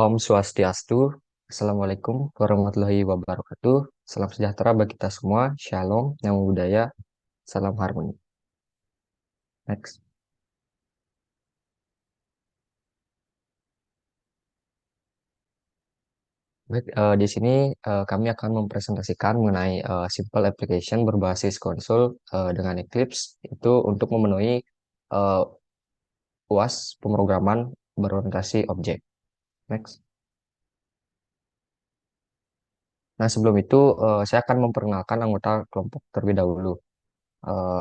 Om Swastiastu, Assalamualaikum warahmatullahi wabarakatuh. Salam sejahtera bagi kita semua. Shalom, namo budaya, salam harmoni. Next. Baik, di sini kami akan mempresentasikan mengenai simple application berbasis konsol dengan Eclipse itu untuk memenuhi eh, UAS pemrograman berorientasi objek. Next. Nah, sebelum itu saya akan memperkenalkan anggota kelompok terlebih dahulu.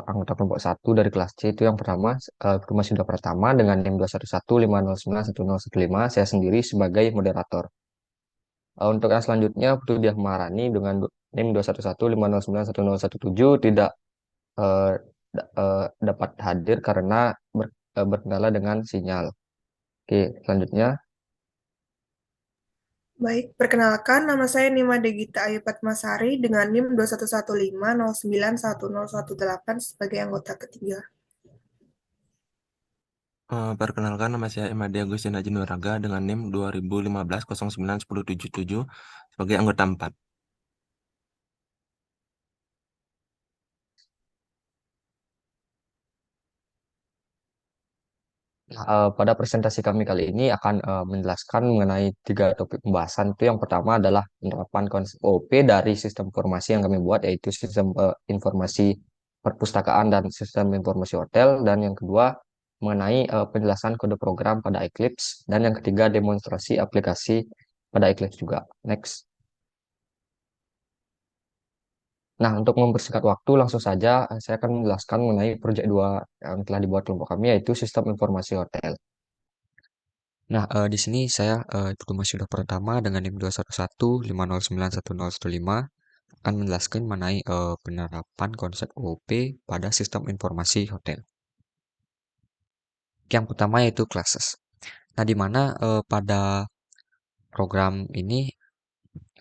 Anggota kelompok satu dari kelas C itu yang pertama, Rumah Sudah Pertama dengan NIM 21150911015, saya sendiri sebagai moderator. Untuk yang selanjutnya, Putu Diah Maharani dengan NIM 21150911017 tidak eh, dapat hadir karena berkendala dengan sinyal. Oke, selanjutnya. Baik, perkenalkan nama saya Nima Degita Ayu Padmasari dengan NIM 21150911018 sebagai anggota ketiga. Perkenalkan nama saya Imade Agustin Haji Nuraga dengan NIM 2015 09 10 77 sebagai anggota 4. Nah, pada presentasi kami kali ini akan menjelaskan mengenai tiga topik pembahasan. Itu yang pertama adalah penerapan konsep OP dari sistem informasi yang kami buat, yaitu sistem informasi perpustakaan dan sistem informasi hotel. Dan yang kedua mengenai penjelasan kode program pada Eclipse. Dan yang ketiga demonstrasi aplikasi pada Eclipse juga. Next. Nah, untuk mempersingkat waktu, langsung saja saya akan menjelaskan mengenai proyek 2 yang telah dibuat kelompok kami, yaitu sistem informasi hotel. Nah, di sini saya itu masih sudah pertama dengan NIM 21150911015 akan menjelaskan mengenai penerapan konsep OOP pada sistem informasi hotel. Yang pertama yaitu classes. Nah, di mana pada program ini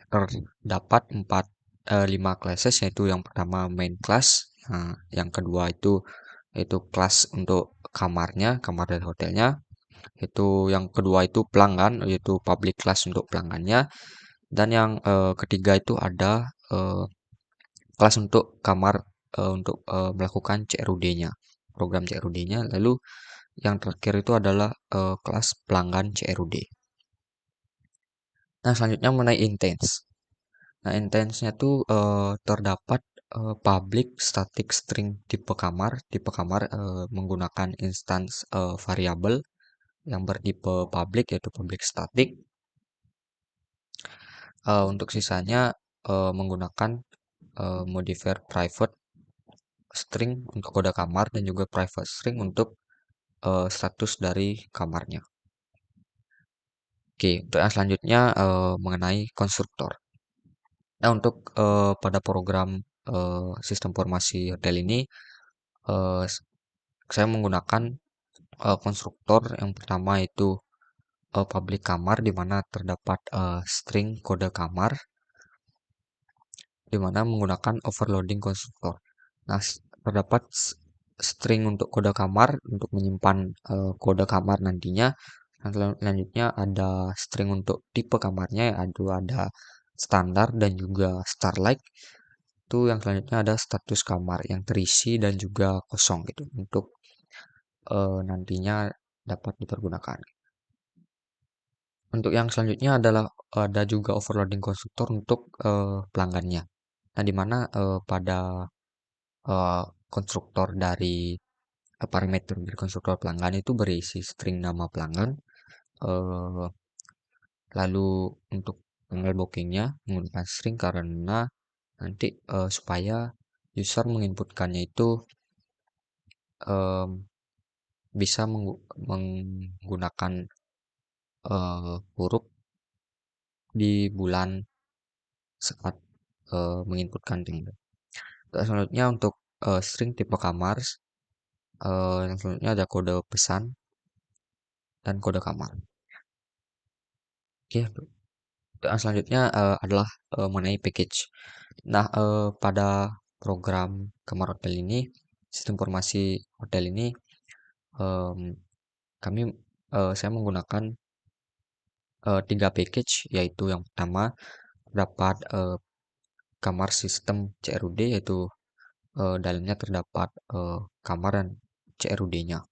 terdapat 5 classes, yaitu yang pertama main class, nah, yang kedua itu yaitu kelas untuk kamarnya, kamar dan hotelnya. Itu yang kedua itu pelanggan, yaitu public class untuk pelanggannya. Dan yang ketiga itu ada kelas untuk kamar untuk melakukan CRUD-nya, program CRUD-nya. Lalu yang terakhir itu adalah kelas pelanggan CRUD. Nah, selanjutnya mengenai intense. Nah, intense-nya tuh terdapat public static string tipe kamar. Tipe kamar menggunakan instance variabel yang bertipe public, yaitu public static. Untuk sisanya menggunakan modifier private string untuk kode kamar dan juga private string untuk status dari kamarnya. Oke, untuk yang selanjutnya mengenai konstruktor. Nah, untuk pada program sistem informasi hotel ini, eh, saya menggunakan konstruktor yang pertama itu public kamar, di mana terdapat string kode kamar, di mana menggunakan overloading konstruktor. Nah, terdapat string untuk kode kamar untuk menyimpan kode kamar nantinya. Nah, selanjutnya ada string untuk tipe kamarnya, ada standar dan juga starlight. Itu yang selanjutnya ada status kamar yang terisi dan juga kosong gitu untuk nantinya dapat dipergunakan. Untuk yang selanjutnya adalah ada juga overloading konstruktor untuk pelanggannya. Nah, di mana pada eh, konstruktor dari parameter dari konstruktor pelanggan itu berisi string nama pelanggan. eh, Lalu untuk tanggal bookingnya menggunakan string karena nanti supaya user menginputkannya itu em, bisa menggunakan huruf di bulan saat menginputkan tinggal. Selanjutnya untuk string tipe kamar, yang selanjutnya ada kode pesan dan kode kamar. Oke, yang selanjutnya adalah mengenai package. Nah, pada program kamar hotel ini, sistem informasi hotel ini, em, kami saya menggunakan 3 package, yaitu yang pertama terdapat kamar sistem CRUD, yaitu dalamnya terdapat kamar dan CRUD-nya.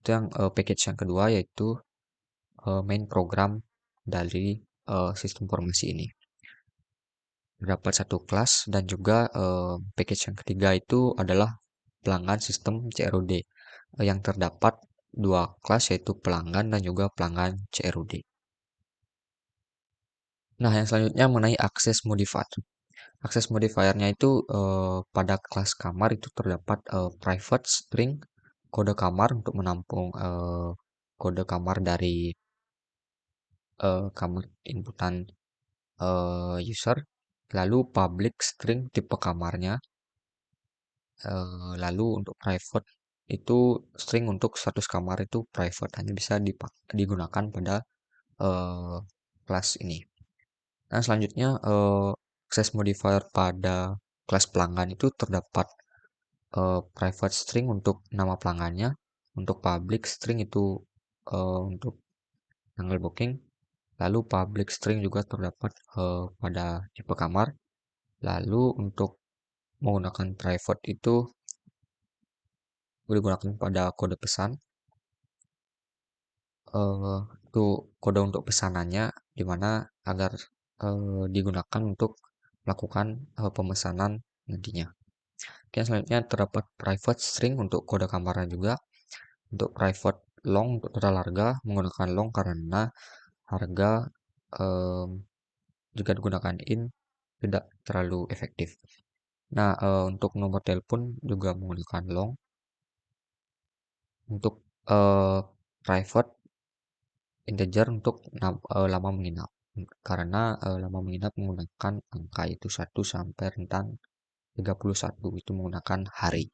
Itu yang package yang kedua, yaitu main program dari sistem informasi ini. Terdapat satu kelas, dan juga package yang ketiga itu adalah pelanggan sistem CRUD yang terdapat dua kelas, yaitu pelanggan dan juga pelanggan CRUD. Nah, yang selanjutnya mengenai akses modifier. Akses modifiernya itu pada kelas kamar itu terdapat private string kode kamar untuk menampung kode kamar dari kamar inputan user, lalu public string tipe kamarnya, lalu untuk private itu string untuk status kamar itu private, hanya bisa digunakan pada eh, kelas ini. Nah, selanjutnya access modifier pada kelas pelanggan itu terdapat private string untuk nama pelanggannya, untuk public string itu untuk tanggal booking, lalu public string juga terdapat pada tipe kamar, lalu untuk menggunakan private itu digunakan pada kode pesan, itu kode untuk pesanannya, dimana agar digunakan untuk melakukan pemesanan nantinya. Oke, selanjutnya terdapat private string untuk kode kamarnya juga. Untuk private long untuk total harga, menggunakan long karena harga jika digunakan in tidak terlalu efektif. Nah, untuk nomor telepon juga menggunakan long. Untuk private integer untuk lama menginap, karena lama menginap menggunakan angka itu 1 sampai rentan 31, itu menggunakan hari.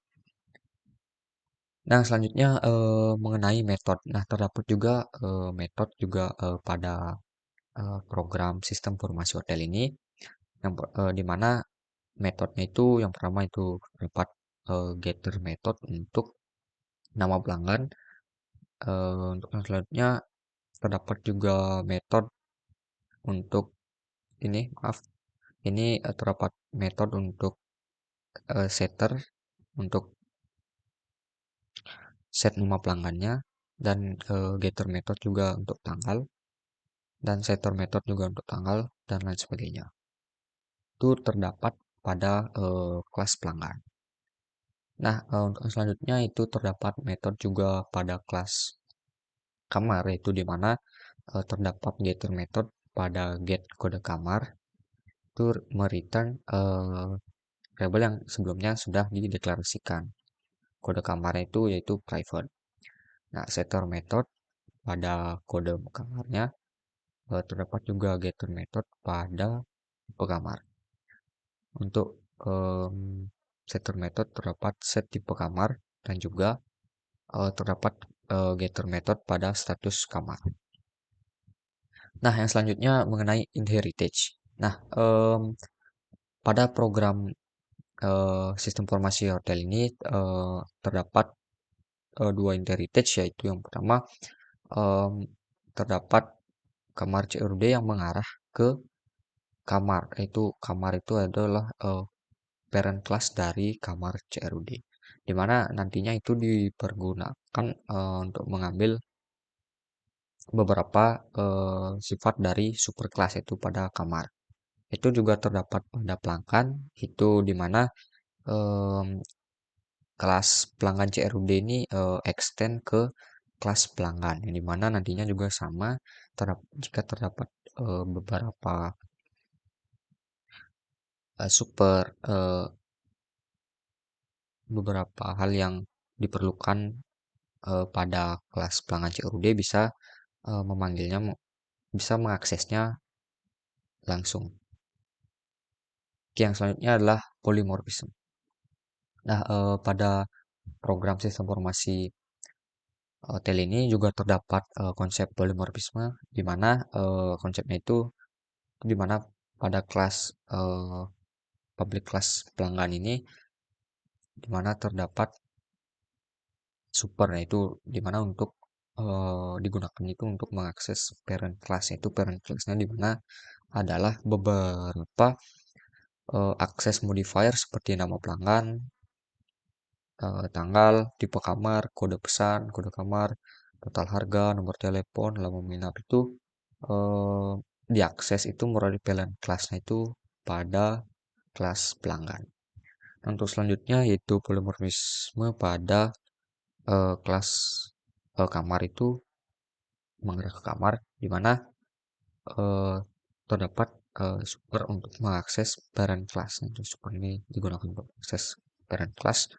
Nah, selanjutnya mengenai metode. Nah, terdapat juga metode juga pada program sistem informasi hotel ini, yang di mana metodenya itu yang pertama itu terdapat getter method untuk nama pelanggan. Untuk yang selanjutnya terdapat juga metode untuk ini, maaf, ini terdapat metode untuk setter untuk set nama pelanggannya, dan getter method juga untuk tanggal, dan setter method juga untuk tanggal, dan lain sebagainya. Itu terdapat pada kelas pelanggan. Nah, untuk selanjutnya itu terdapat metode juga pada kelas kamar, yaitu di mana terdapat getter method pada get kode kamar itu mereturn variabel yang sebelumnya sudah dideklarasikan. Kode kamarnya itu yaitu private. Nah, setter method pada kode kamarnya, terdapat juga getter method pada tipe kamar. Untuk setter method terdapat set tipe kamar, dan juga terdapat getter method pada status kamar. Nah, yang selanjutnya mengenai inheritance. Nah, pada program sistem informasi hotel ini terdapat dua inheritance, yaitu yang pertama terdapat kamar CRD yang mengarah ke kamar, yaitu kamar itu adalah parent class dari kamar CRUD, di mana nantinya itu dipergunakan untuk mengambil beberapa sifat dari superclass itu pada kamar. Itu juga terdapat pada pelanggan, itu di mana kelas pelanggan CRUD ini extend ke kelas pelanggan, yang dimana nantinya juga sama jika terdapat beberapa beberapa hal yang diperlukan pada kelas pelanggan CRUD, bisa memanggilnya, bisa mengaksesnya langsung. Yang selanjutnya adalah polymorphism. Nah, pada program sistem informasi hotel ini juga terdapat konsep polymorphisme, di mana konsepnya itu di mana pada kelas public class pelanggan ini, di mana terdapat super, yaitu di mana untuk digunakan itu untuk mengakses parent class. Itu parent classnya di mana adalah beberapa akses modifier seperti nama pelanggan, tanggal, tipe kamar, kode pesan, kode kamar, total harga, nomor telepon, alamat menginap itu eh, diakses itu melalui parent classnya itu pada kelas pelanggan. Untuk selanjutnya yaitu polimorfisme pada kelas kamar itu mengarah ke kamar di mana eh, terdapat super untuk mengakses parent class. Itu super ini digunakan untuk akses parent class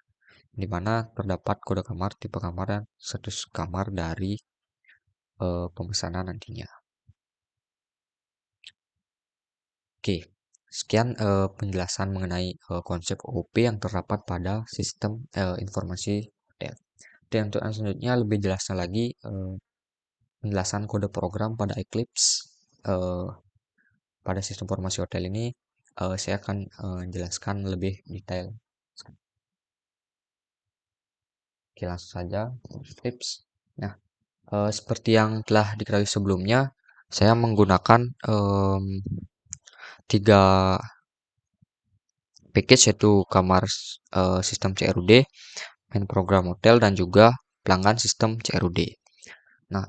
di mana terdapat kode kamar, tipe kamar, dan status kamar dari pemesanan nantinya. Oke, sekian penjelasan mengenai konsep OOP yang terdapat pada sistem informasi hotel. Dan untuk yang selanjutnya lebih jelasnya lagi penjelasan kode program pada Eclipse pada sistem informasi hotel ini saya akan jelaskan lebih detail. Oke, langsung saja Eclipse. Nah, seperti yang telah diketahui sebelumnya, saya menggunakan tiga package yaitu kamar sistem CRUD, main program hotel, dan juga pelanggan sistem CRUD. Nah,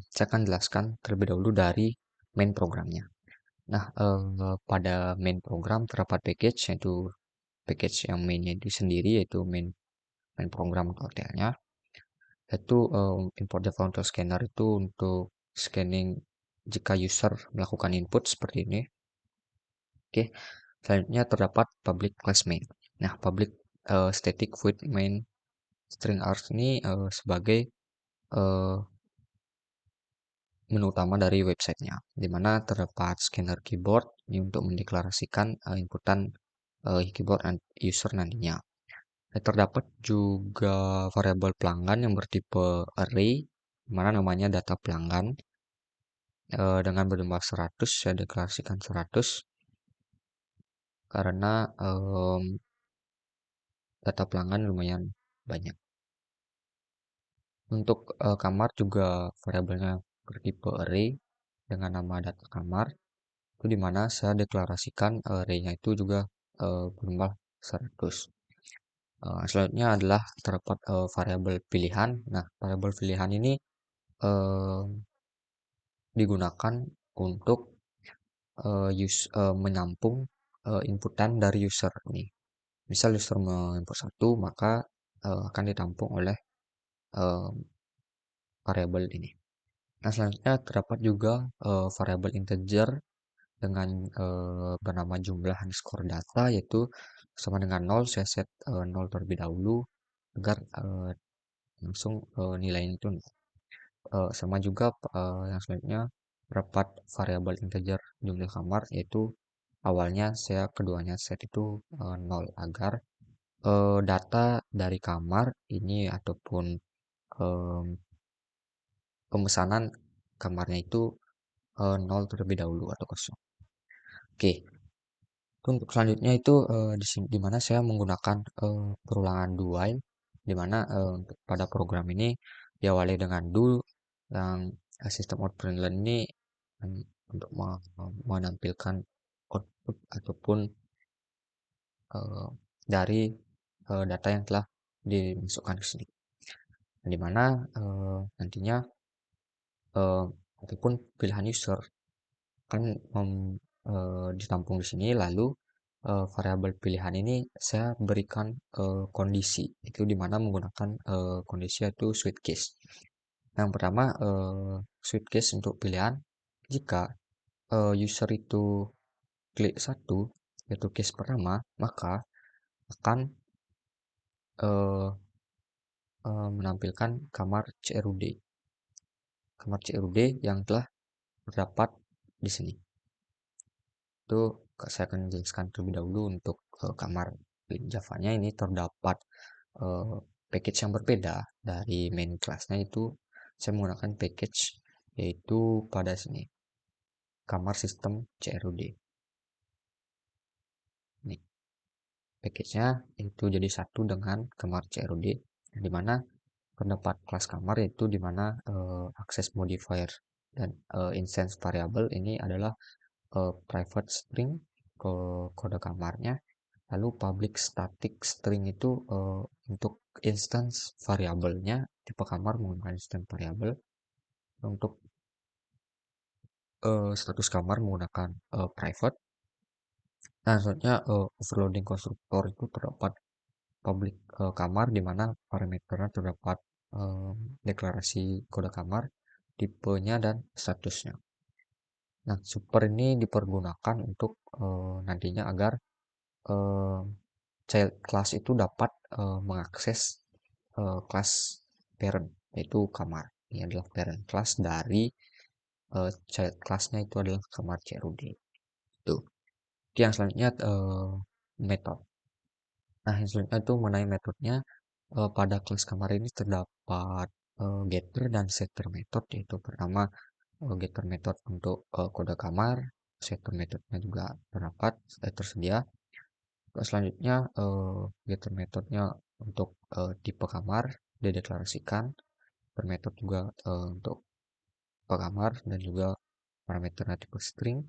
saya akan jelaskan terlebih dahulu dari main programnya. Nah, pada main program terdapat package yaitu package yang mainnya itu sendiri yaitu main program hotelnya. Yaitu import Java untuk scanner itu untuk scanning jika user melakukan input seperti ini. Oke, selanjutnya terdapat public class main. Nah, public static void main string args ini sebagai uh, menu utama dari websitenya, di mana terdapat scanner keyboard ini untuk mendeklarasikan inputan keyboard user nantinya. Dan terdapat juga variabel pelanggan yang bertipe array, di mana namanya data pelanggan dengan berjumlah 100. Saya deklarasikan 100 karena data pelanggan lumayan banyak. Untuk kamar juga variabelnya bertipe array dengan nama data kamar. Itu dimana saya deklarasikan array-nya itu juga berjumlah 100. Selanjutnya adalah terdapat variabel pilihan. Nah, variabel pilihan ini uh, digunakan untuk menampung inputan dari user ini. Misal user menginput satu, maka akan ditampung oleh uh, variabel ini. Nah, selanjutnya terdapat juga variabel integer dengan bernama jumlah underscore data, yaitu sama dengan 0. Saya set 0 terlebih dahulu agar langsung nilainya itu sama juga yang selanjutnya terdapat variabel integer jumlah kamar, yaitu awalnya saya keduanya set itu 0 agar data dari kamar ini ataupun em, pemesanan kamarnya itu 0 terlebih dahulu atau kosong. Oke, untuk selanjutnya itu di mana saya menggunakan perulangan do while, di mana untuk pada program ini diawali dengan do yang sistem output ini untuk menampilkan output ataupun dari data yang telah dimasukkan ke sini, di mana nantinya ataupun pilihan user kan ditampung di sini, lalu variabel pilihan ini saya berikan kondisi itu dimana menggunakan kondisi yaitu switch case. Yang pertama switch case untuk pilihan jika user itu klik satu yaitu case pertama, maka akan menampilkan kamar CRUD yang telah terdapat di sini. Itu saya akan jelaskan terlebih dahulu. Untuk kamar Java-nya ini terdapat package yang berbeda dari main class-nya. Itu saya menggunakan package yaitu pada sini kamar sistem CRUD. Ini package-nya itu jadi satu dengan kamar CRUD, di mana terdapat kelas kamar, yaitu di mana akses modifier dan instance variable ini adalah private string ke kode kamarnya. Lalu public static string itu untuk instance variabelnya, tipe kamar menggunakan instance variable. Untuk status kamar menggunakan private. Nah, selanjutnya overloading konstruktor itu terdapat public kamar di mana parameternya terdapat deklarasi kode kamar, tipenya, dan statusnya. Nah, super ini dipergunakan untuk nantinya agar child class itu dapat mengakses kelas parent, yaitu kamar. Ini adalah parent class dari child classnya, itu adalah kamar CRUD. Itu. Yang selanjutnya method. Nah, yang selanjutnya itu mengenai metodenya. Pada kelas kamar ini terdapat getter dan setter method, yaitu pertama getter method untuk kode kamar, setter methodnya juga terdapat tersedia. Selanjutnya getter methodnya untuk tipe kamar dideklarasikan, per method juga untuk tipe kamar dan juga parameternya tipe string.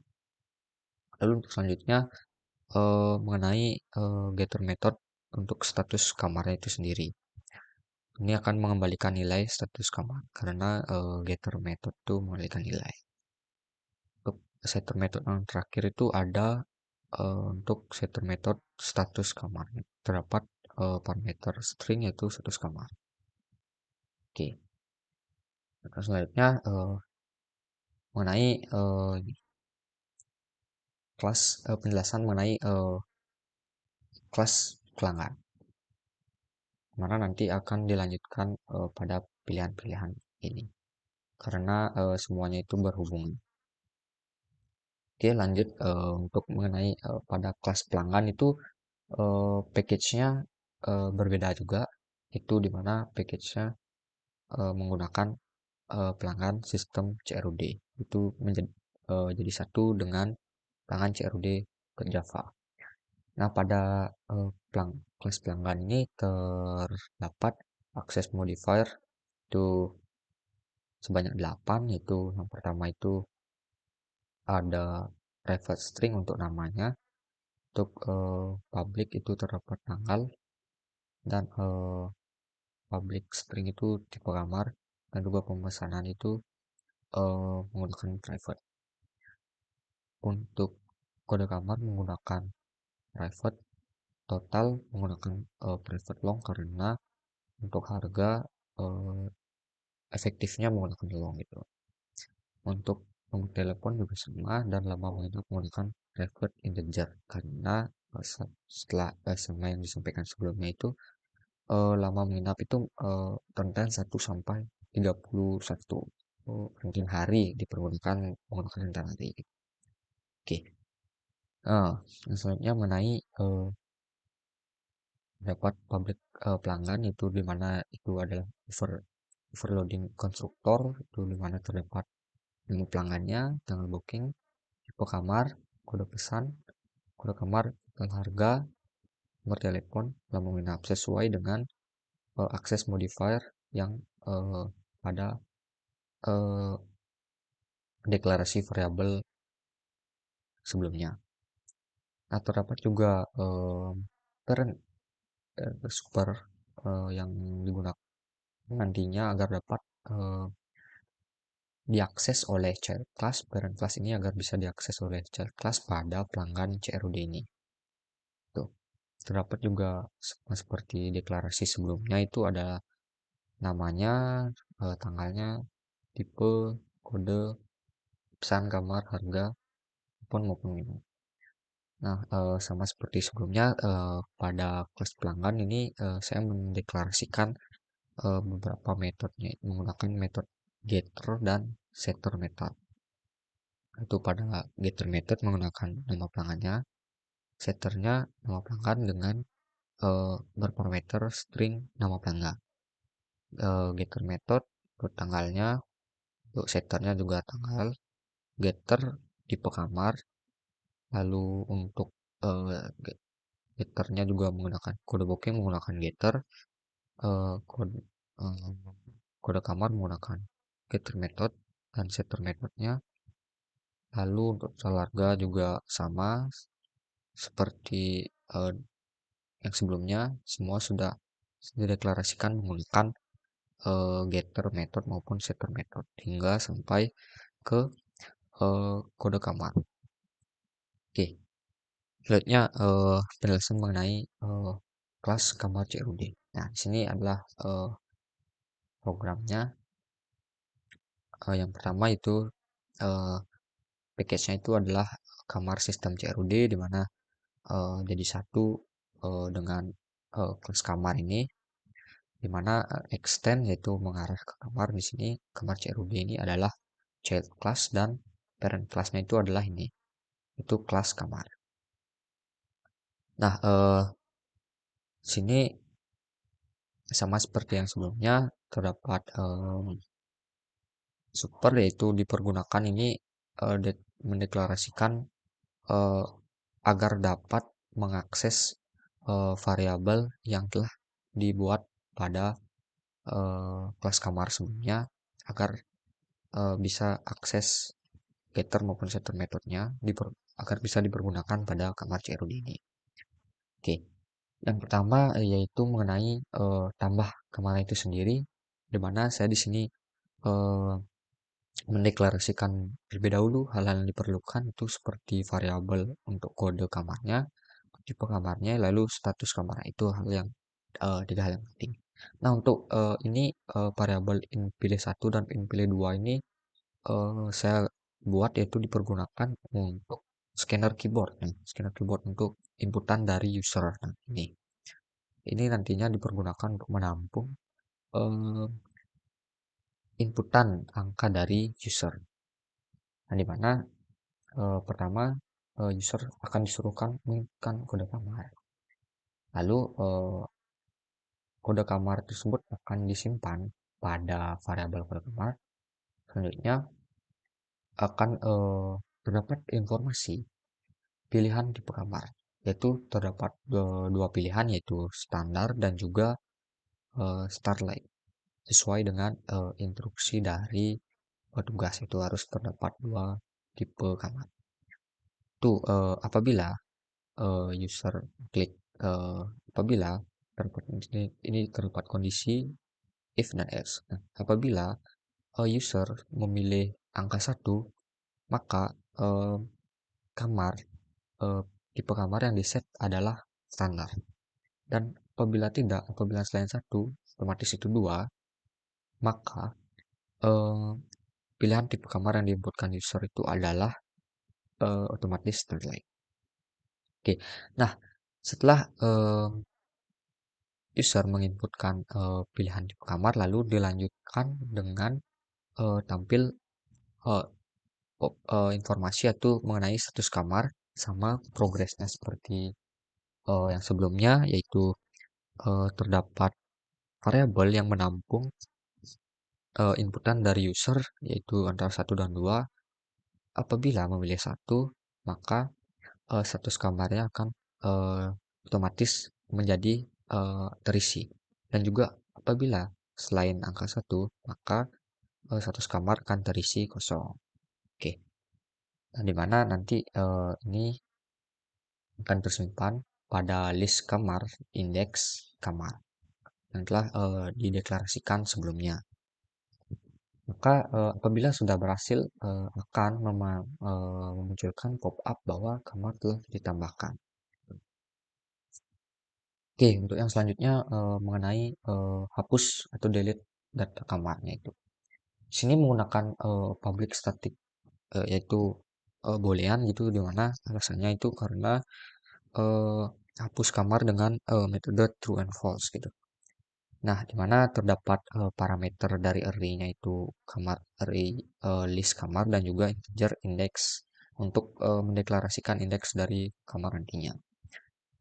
Lalu untuk selanjutnya mengenai getter method untuk status kamarnya itu sendiri. Ini akan mengembalikan nilai status kamar karena getter method itu mengembalikan nilai. Untuk setter method yang terakhir itu ada untuk setter method status kamar. Terdapat parameter string yaitu status kamar. Oke. Selanjutnya mengenai kelas penjelasan mengenai kelas pelanggan. Mana nanti akan dilanjutkan pada pilihan-pilihan ini karena semuanya itu berhubungan. Oke, lanjut untuk mengenai pada kelas pelanggan itu package-nya berbeda juga. Itu dimana package-nya menggunakan pelanggan sistem CRUD. Itu menjadi jadi satu dengan pelanggan CRUD ke Java. Nah, pada kelas pelanggan ini terdapat akses modifier itu sebanyak 8, yaitu yang pertama itu ada private string untuk namanya, untuk public itu terdapat tanggal, dan public string itu tipe kamar, dan juga pemesanan itu menggunakan private. Untuk kode kamar menggunakan private, total menggunakan private long karena untuk harga efektifnya menggunakan long gitu. Untuk nomor telepon juga sama, dan lama menginap menggunakan private integer karena setelah sama yang disampaikan sebelumnya itu lama menginap itu rentan 1 sampai 31 mungkin hari dipergunakan menggunakan rentan hari. Oke. Selanjutnya mengenai dapat public pelanggan, itu dimana itu adalah overloading konstruktor, itu dimana terdapat nama pelanggannya, tanggal booking, tipe kamar, kode pesan, kode kamar, dan harga, nomor telepon, lama menginap sesuai dengan akses modifier yang pada deklarasi variabel sebelumnya. Nah, terdapat juga parent super yang digunakan nantinya agar dapat diakses oleh child class. Parent class ini agar bisa diakses oleh child class pada pelanggan CRUD ini. Tuh. Terdapat juga seperti deklarasi sebelumnya, itu ada namanya, tanggalnya, tipe, kode, pesan kamar, harga, telepon maupun minum. Nah, sama seperti sebelumnya pada kelas pelanggan ini saya mendeklarasikan beberapa metodenya menggunakan metode getter dan setter method. Itu pada getter method menggunakan nama pelanggannya, setternya nama pelanggan dengan berparameter string nama pelanggan. Getter method untuk tanggalnya, untuk setternya juga tanggal, getter tipe kamar, lalu untuk getternya juga menggunakan kode booking menggunakan getter, kode kode kamar menggunakan getter method dan setter methodnya. Lalu untuk keluarga juga sama seperti yang sebelumnya, semua sudah dideklarasikan menggunakan getter method maupun setter method hingga sampai ke kode kamar. Oke, selanjutnya penjelasan mengenai kelas kamar CRUD. Nah, di sini adalah programnya. Yang pertama itu package-nya itu adalah kamar sistem CRUD, di mana jadi satu dengan kelas kamar ini, di mana extend yaitu mengarah ke kamar. Di sini kamar CRUD ini adalah child class dan parent class-nya itu adalah ini, itu kelas kamar. Nah, sini sama seperti yang sebelumnya, terdapat super yaitu dipergunakan ini mendeklarasikan agar dapat mengakses variabel yang telah dibuat pada kelas kamar sebelumnya, agar bisa akses getter maupun setter metodenya agar bisa dipergunakan pada kamar CRUD ini. Oke, yang pertama yaitu mengenai tambah kamar itu sendiri, di mana saya di sini eh, mendeklarasikan terlebih dahulu hal-hal yang diperlukan itu seperti variabel untuk kode kamarnya, tipe kamarnya, lalu status kamarnya. Itu hal yang tiga hal yang penting. Nah, untuk ini variabel inpilih 1 dan inpilih 2 ini saya buat yaitu dipergunakan untuk scanner keyboard. Nah, scanner keyboard untuk inputan dari user. Nah, ini nantinya dipergunakan untuk menampung eh, inputan angka dari user. Nah, di mana pertama user akan disuruhkan menginputkan kode kamar. Lalu kode kamar tersebut akan disimpan pada variabel kode kamar. Selanjutnya akan terdapat informasi pilihan tipe kamar, yaitu terdapat dua pilihan, yaitu standar dan juga starlight, sesuai dengan instruksi dari petugas. Itu harus terdapat dua tipe kamar. Itu apabila user klik apabila terdapat ini terdapat kondisi if dan else. Nah, apabila user memilih angka 1, maka kamar tipe kamar yang diset adalah standar. Dan apabila tidak, apabila selain 1, otomatis itu 2, maka pilihan tipe kamar yang diinputkan user itu adalah otomatis starlight. Oke, nah setelah user menginputkan pilihan tipe kamar, lalu dilanjutkan dengan tampil informasi yaitu mengenai status kamar sama progresnya seperti yang sebelumnya, yaitu terdapat variabel yang menampung inputan dari user yaitu antara 1 dan 2. Apabila memilih 1, maka status kamarnya akan otomatis menjadi terisi. Dan juga apabila selain angka 1, maka status kamar akan terisi kosong. Oke. Nah, dimana nanti ini akan tersimpan pada list kamar, indeks kamar yang telah dideklarasikan sebelumnya. Maka apabila sudah berhasil akan memunculkan pop-up bahwa kamar telah ditambahkan. Oke, untuk yang selanjutnya mengenai hapus atau delete data kamarnya itu. Sini menggunakan public static, yaitu boolean gitu, dimana alasannya itu karena hapus kamar dengan metode true and false gitu. Nah, di mana terdapat parameter dari array-nya itu kamar array list kamar dan juga integer index untuk mendeklarasikan indeks dari kamar nantinya.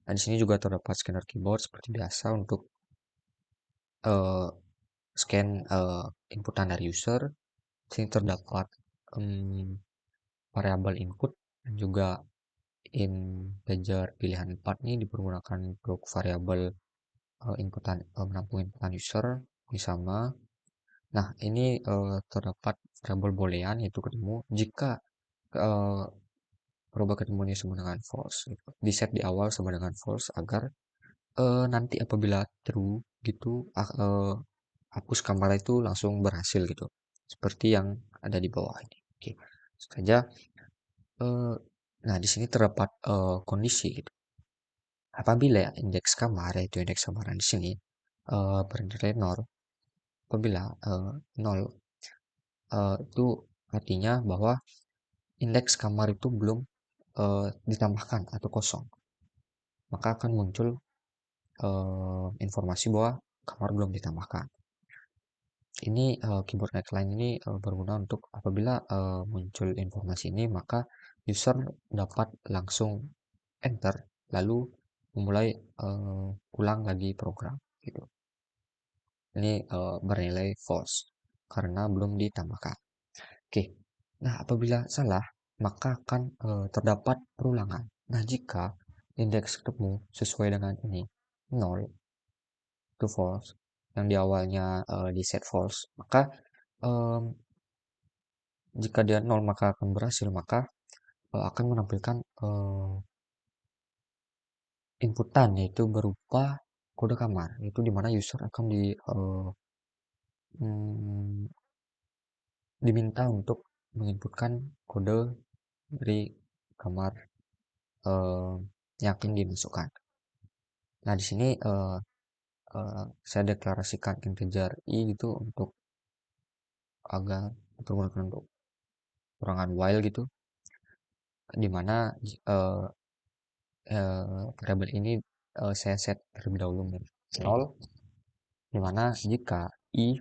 Nah, di sini juga terdapat scanner keyboard seperti biasa untuk scan inputan dari user. Di sini terdapat variabel input dan juga integer pilihan 4 ini dipergunakan untuk variabel inputan menampung inputan user. ini sama. Nah, ini terdapat variabel boolean yaitu ketemu jika uh, berubah ketemunya sama dengan false gitu. Di set di awal sama dengan false agar nanti apabila true gitu hapus kamera itu langsung berhasil gitu. Seperti yang ada di bawah ini. Oke. Saja nah di sini terdapat kondisi gitu. Apabila indeks kamar yaitu indeks kamaran di sini bernilai 0, apabila 0 itu artinya bahwa indeks kamar itu belum ditambahkan atau kosong, maka akan muncul informasi bahwa kamar belum ditambahkan. Ini keyboard neckline ini berguna untuk apabila muncul informasi ini, maka user dapat langsung enter lalu memulai ulang lagi program gitu. Ini bernilai false karena belum ditambahkan. Oke. Nah, apabila salah, maka akan terdapat perulangan. Nah, jika indeks ketemu sesuai dengan ini 0 itu false, yang di awalnya di set false, maka em, jika dia 0 maka akan berhasil, maka akan menampilkan inputan yaitu berupa kode kamar, itu dimana user akan mm, diminta untuk menginputkan kode dari kamar yang akan dimasukkan. Nah, di sini saya deklarasikan integer i gitu untuk agak berguna untuk kurangan while gitu, dimana variabel ini saya set terlebih dahulu 0, dimana jika i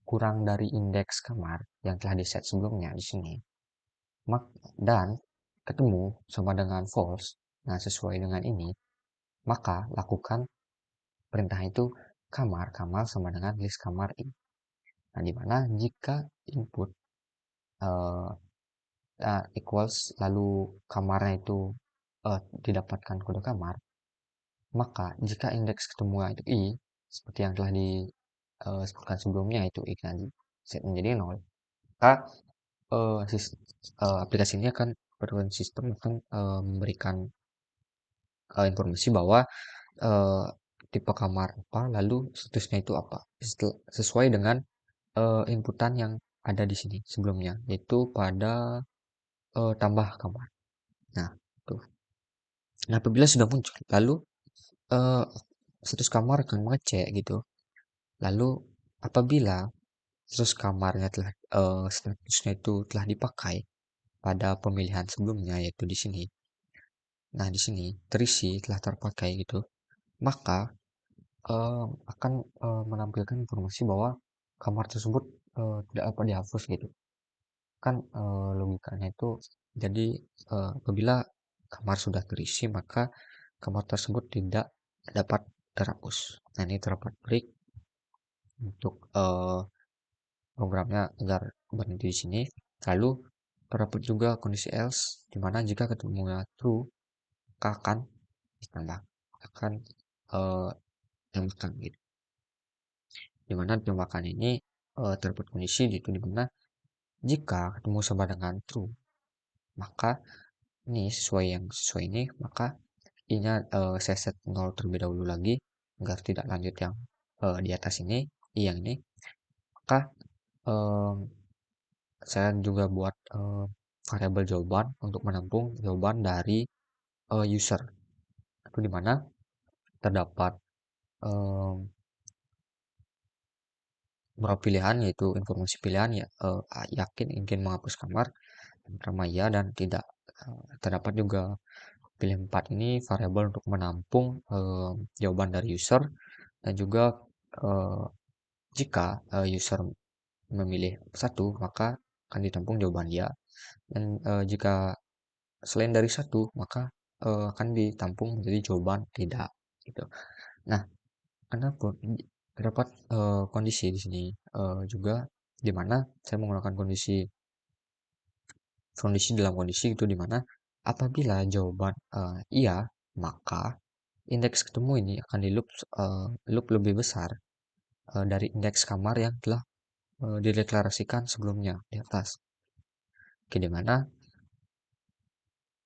kurang dari indeks kamar yang telah diset sebelumnya di sini, dan ketemu sama dengan false, nah sesuai dengan ini, maka lakukan perintah itu kamar sama dengan list kamar i. Nah, dimana jika input uh, equals lalu kamarnya itu didapatkan kode kamar, maka jika indeks ketemu itu i seperti yang telah disebutkan sebelumnya itu i nanti set menjadi 0, maka aplikasi ini akan sistem akan memberikan informasi bahwa tipe kamar apa lalu statusnya itu apa sesuai dengan inputan yang ada di sini sebelumnya, yaitu pada tambah kamar. Nah, tuh. Nah, apabila sudah muncul, lalu status kamar akan mengecek gitu. Lalu apabila status kamarnya telah statusnya itu telah dipakai pada pemilihan sebelumnya yaitu di sini. Nah, di sini terisi telah terpakai gitu. Maka akan menampilkan informasi bahwa kamar tersebut tidak dapat dihapus gitu. Kan logikanya itu jadi apabila kamar sudah terisi maka kamar tersebut tidak dapat terhapus. Nah, ini terdapat break untuk programnya agar berhenti di sini. Lalu terdapat juga kondisi else di mana jika ketemunya true maka akan ditambah, akan ditambahkan gitu. Dimana ditambahkan ini terdapat kondisi gitu dimana jika ketemu sama dengan true maka ini sesuai ini, maka i-nya saya set 0 terlebih dahulu lagi agar tidak lanjut yang di atas ini, i yang ini. Maka saya juga buat variabel jawaban untuk menampung jawaban dari user. Itu dimana terdapat beberapa pilihan yaitu informasi pilihan ya yakin ingin menghapus kamar antara ya dan tidak. Terdapat juga pilih 4 ini variabel untuk menampung jawaban dari user, dan juga jika user memilih satu maka akan ditampung jawaban ya, dan jika selain dari satu maka akan ditampung menjadi jawaban tidak gitu. Nah, kenapa terdapat kondisi di sini juga dimana saya menggunakan kondisi dalam kondisi itu dimana apabila jawaban iya, maka indeks ketemu ini akan di loop lebih besar dari indeks kamar yang telah dideklarasikan sebelumnya di atas. Oke, dimana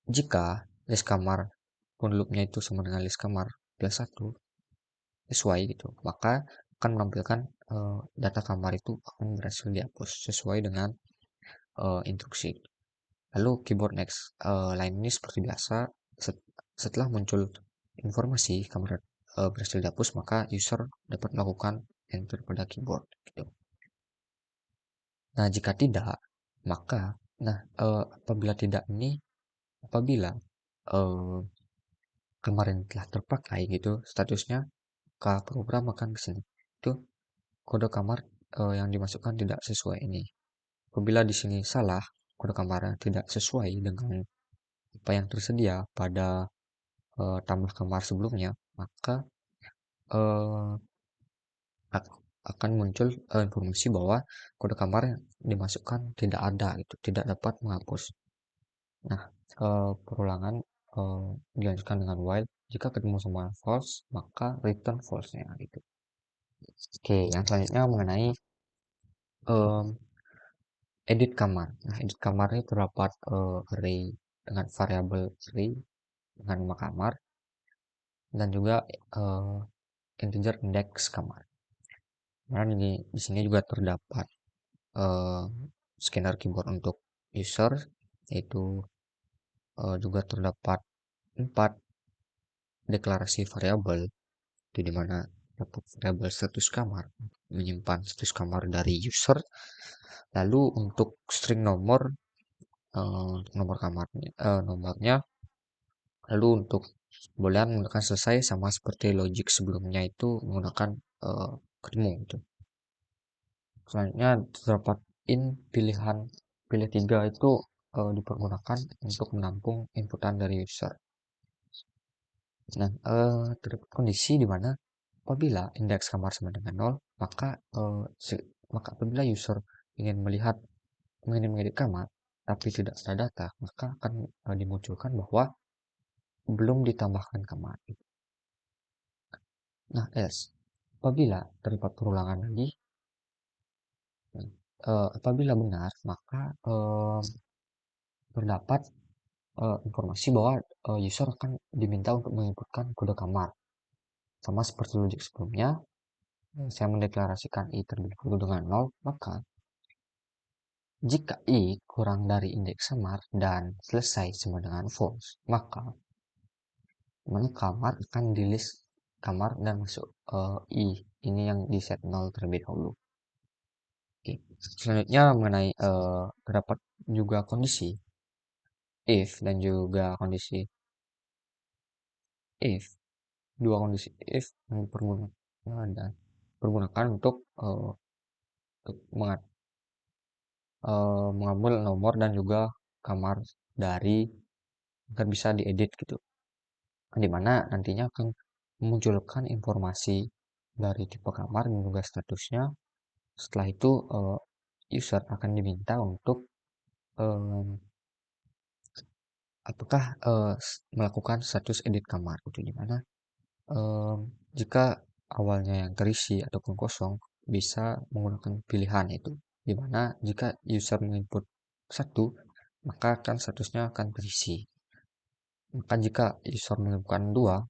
jika list kamar pun loopnya itu sama dengan list kamar plus 1 sesuai gitu, maka akan menampilkan data kamar itu akan berhasil dihapus sesuai dengan instruksi. Lalu keyboard next line ini seperti biasa, setelah muncul informasi kamar berhasil dihapus, maka user dapat melakukan enter pada keyboard gitu. Nah, jika tidak, maka apabila tidak ini, apabila kemarin telah terpakai gitu statusnya, maka program akan kesini. Itu kode kamar yang dimasukkan tidak sesuai ini. Apabila di sini salah, kode kamar yang tidak sesuai dengan apa yang tersedia pada tambah kamar sebelumnya, maka uh, akan muncul informasi bahwa kode kamar yang dimasukkan tidak ada, gitu, tidak dapat menghapus. Nah, perulangan dilanjutkan dengan while. Jika ketemu sama false, maka return false-nya gitu. Oke, yang selanjutnya mengenai edit kamar. Nah, edit kamar ini terdapat array dengan variabel array dengan nama kamar dan juga integer index kamar. Nah, di sini juga terdapat scanner keyboard untuk user, yaitu juga terdapat 4 deklarasi variabel, itu dimana dapat variabel status kamar menyimpan status kamar dari user. Lalu untuk string nomor nomor kamarnya nomornya. Lalu untuk bolehan menggunakan selesai, sama seperti logic sebelumnya itu menggunakan ketemu gitu. Selanjutnya terdapat in pilihan pilih 3 itu dipergunakan untuk menampung inputan dari user. Nah, terdapat kondisi di mana apabila indeks kamar sama dengan 0, maka apabila user ingin mengedit kamar tapi tidak ada data, maka akan dimunculkan bahwa belum ditambahkan kamar. Nah, apabila terdapat perulangan lagi, apabila benar, maka terdapat informasi bahwa user akan diminta untuk menginputkan kode kamar. Sama seperti logic sebelumnya, saya mendeklarasikan i terlebih dahulu dengan 0, maka jika i kurang dari indeks kamar dan selesai sama dengan false, maka kamar akan di list kamar dan masuk i ini yang di set 0 terlebih dahulu. Oke. Selanjutnya mengenai terdapat juga kondisi if dan juga kondisi if, dua kondisi if yang dipergunakan untuk mengambil nomor dan juga kamar dari agar bisa diedit gitu, dimana nantinya akan memunculkan informasi dari tipe kamar dan juga statusnya. Setelah itu user akan diminta untuk apakah melakukan status edit kamar gitu, dimana jika awalnya yang terisi ataupun kosong, bisa menggunakan pilihan itu, dimana jika user menginput 1, maka akan statusnya akan terisi. Maka jika user menginputkan 2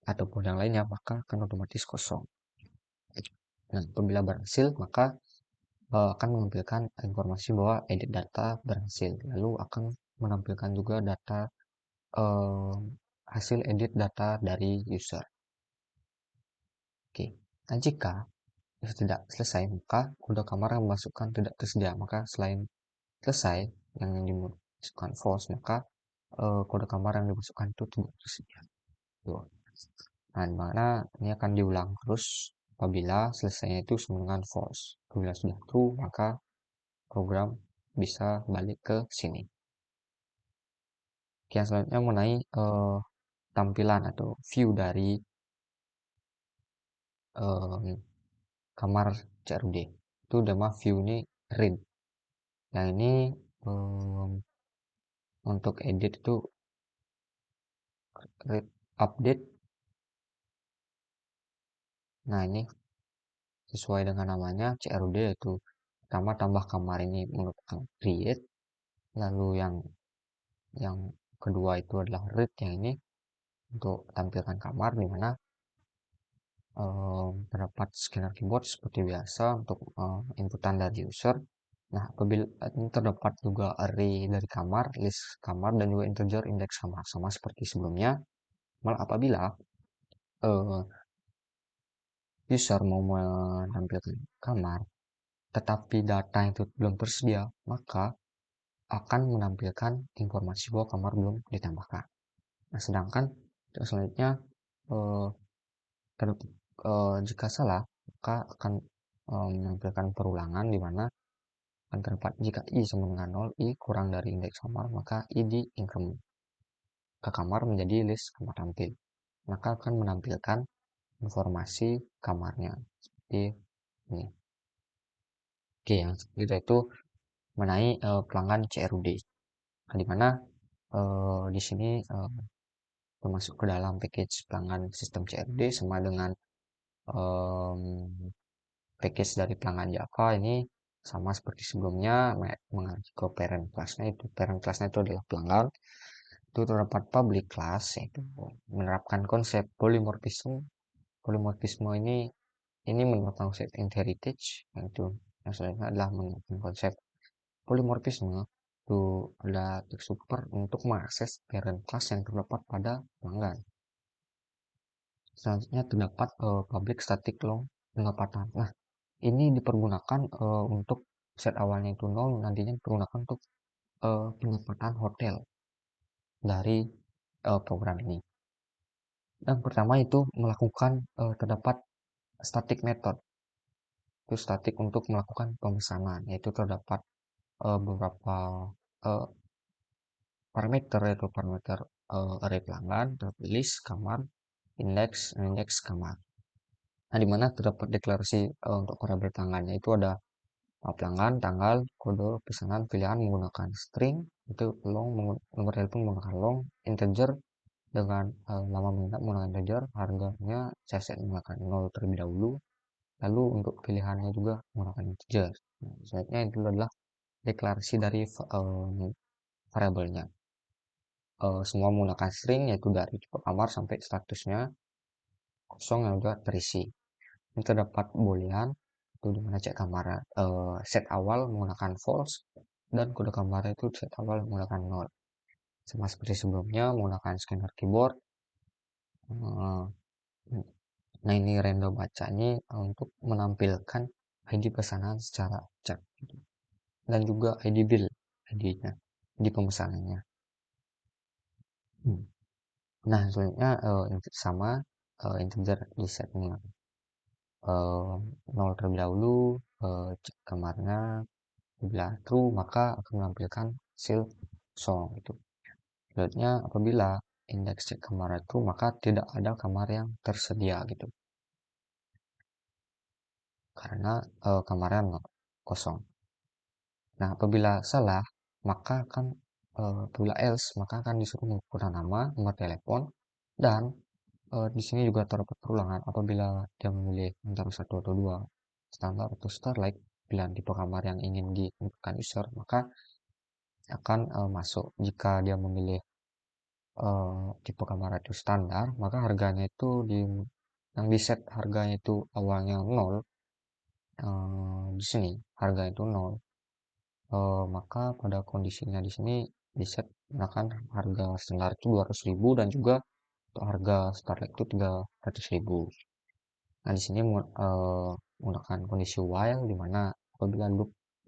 ataupun yang lainnya, maka akan otomatis kosong. Nah, apabila berhasil, maka akan menampilkan informasi bahwa edit data berhasil. Lalu akan menampilkan juga data hasil edit data dari user. Oke, nah jika tidak selesai, maka kode kamar yang dimasukkan tidak tersedia. Maka selain selesai yang dimasukkan false, maka kode kamar yang dimasukkan itu tidak tersedia. Nah, dimana ini akan diulang terus apabila selesainya itu sama dengan false. Apabila sudah true, maka program bisa balik ke sini. Oke, yang selanjutnya mengenai tampilan atau view dari kamar CRUD. Itu nama view ini read. Yang ini untuk edit itu read update. Nah, ini sesuai dengan namanya CRUD, yaitu pertama tambah kamar ini menggunakan create, lalu yang kedua itu adalah read, yang ini untuk tampilkan kamar di mana terdapat scanner keyboard seperti biasa untuk inputan dari user. Nah, apabila ini terdapat juga array dari kamar, list kamar, dan juga integer indeks kamar, sama seperti sebelumnya. Malah apabila uh, user mau menampilkan kamar, tetapi data itu belum tersedia, maka akan menampilkan informasi bahwa kamar belum ditambahkan. Nah, sedangkan selanjutnya uh, jika salah, maka akan menampilkan perulangan di mana akan terdapat jika i sama dengan 0, i kurang dari indeks kamar, maka i di increment ke kamar menjadi list kamar tampil. Maka akan menampilkan informasi kamarnya seperti ini. Oke, yang kita itu mengenai pelanggan CRUD. Nah, di mana di sini termasuk ke dalam package pelanggan sistem CRUD sama dengan package dari pelanggan Java ini sama seperti sebelumnya, mengacu ke parent class-nya. Itu parent class-nya itu adalah pelanggan. Itu terdapat public class, yaitu menerapkan konsep polymorphism. Polymorphisme ini menerapkan konsep inheritance, yaitu yang selanjutnya adalah menerapkan konsep polymorphisme. Itu ada super untuk mengakses parent class yang terdapat pada pelanggan. Selanjutnya terdapat public static long penempatan. Nah, ini dipergunakan untuk set awalnya itu 0, nantinya dipergunakan untuk penempatan hotel dari program ini. Yang pertama itu melakukan terdapat static method. Itu static untuk melakukan pemesanan, yaitu terdapat beberapa uh, parameter, yaitu parameter array pelanggan, list kamar, indeks kamar. Nah, di mana terdapat deklarasi untuk variabel pelanggannya itu ada pelanggan, tanggal, kode pesanan, pilihan menggunakan string, itu long, nomor telepon menggunakan long, integer dengan lama menginap menggunakan integer, harganya saya set menggunakan 0 terlebih dahulu, lalu untuk pilihannya juga menggunakan integer. Nah, selanjutnya itu adalah deklarasi dari variabelnya. Semua menggunakan string, yaitu dari tipe kamar sampai statusnya kosong yang sudah terisi. Ini terdapat boolean, itu dimana cek kamar set awal menggunakan false, dan kode kamar itu set awal menggunakan 0. Sama seperti sebelumnya menggunakan scanner keyboard. Nah, ini random baca ini untuk menampilkan ID pesanan secara acak, dan juga ID bill, ID-nya di pemesanannya. Nah, selanjutnya sama integer di set menggunakan 0 terlebih dahulu, cek kamarnya. Bila true, maka akan menampilkan hasil kosong itu. Selanjutnya apabila indeks cek kamar true, maka tidak ada kamar yang tersedia gitu, karena kamarnya kosong. Nah, apabila salah, maka akan apabila else, maka akan disuruh menggunakan nama, nomor telepon, dan di sini juga terdapat perulangan apabila dia memilih antara satu atau dua, standar atau starlight, pilihan tipe kamar yang ingin ditentukan user, maka akan masuk. Jika dia memilih tipe kamar itu standar, maka harganya itu yang di set harganya itu awalnya 0, di sini harga itu 0, maka pada kondisinya di sini di set menggunakan harga standar itu 200.000, dan juga untuk harga starlight itu 300.000. Nah, di sini menggunakan kondisi while, di mana apabila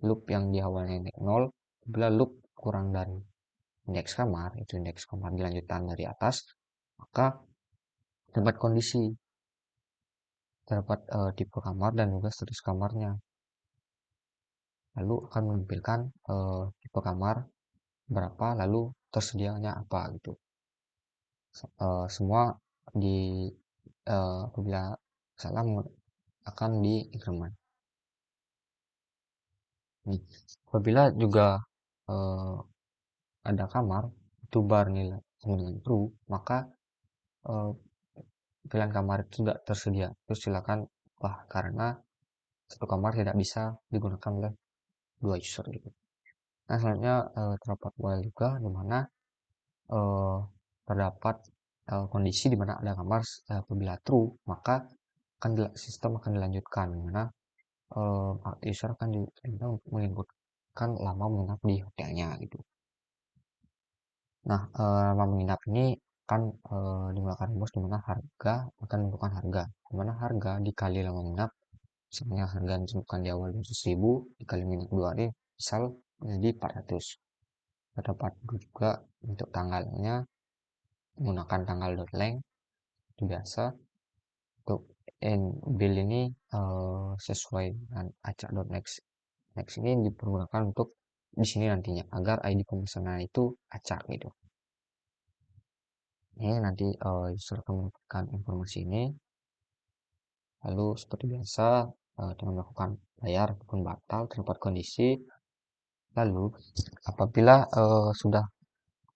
loop yang di awalnya 0, apabila loop kurang dari indeks kamar, itu indeks kamar dilanjutkan dari atas, maka terdapat kondisi, terdapat tipe kamar dan juga status kamarnya, lalu akan menampilkan tipe kamar berapa, lalu tersedianya apa gitu. Semua di apabila salah akan di increment. Apabila juga ada kamar itu bar nilai dengan true, maka pilihan kamar itu tidak tersedia. Terus silakan karena satu kamar tidak bisa digunakan oleh dua user gitu. Nah, selanjutnya terdapat while juga di mana terdapat kondisi di mana ada kamar apabila true, maka sistem akan dilanjutkan di mana user akan diminta untuk menginputkan lama menginap di hotelnya gitu. Nah, lama menginap ini kan digunakan rumus di mana harga akan menentukan harga, di mana harga dikali lama menginap, misalnya harga yang ditentukan di awal 200.000 dikali menginap 2 hari, misal menjadi 400. Terdapat juga untuk tanggalnya menggunakan tanggal .length itu biasa. Untuk bill ini sesuai dengan acak.next. Next ini dipergunakan untuk di sini nantinya agar ID pemesanan itu acak gitu. Ini nanti user akan mendapatkan informasi ini. Lalu seperti biasa dengan melakukan bayar ataupun batal terdapat kondisi. Lalu apabila sudah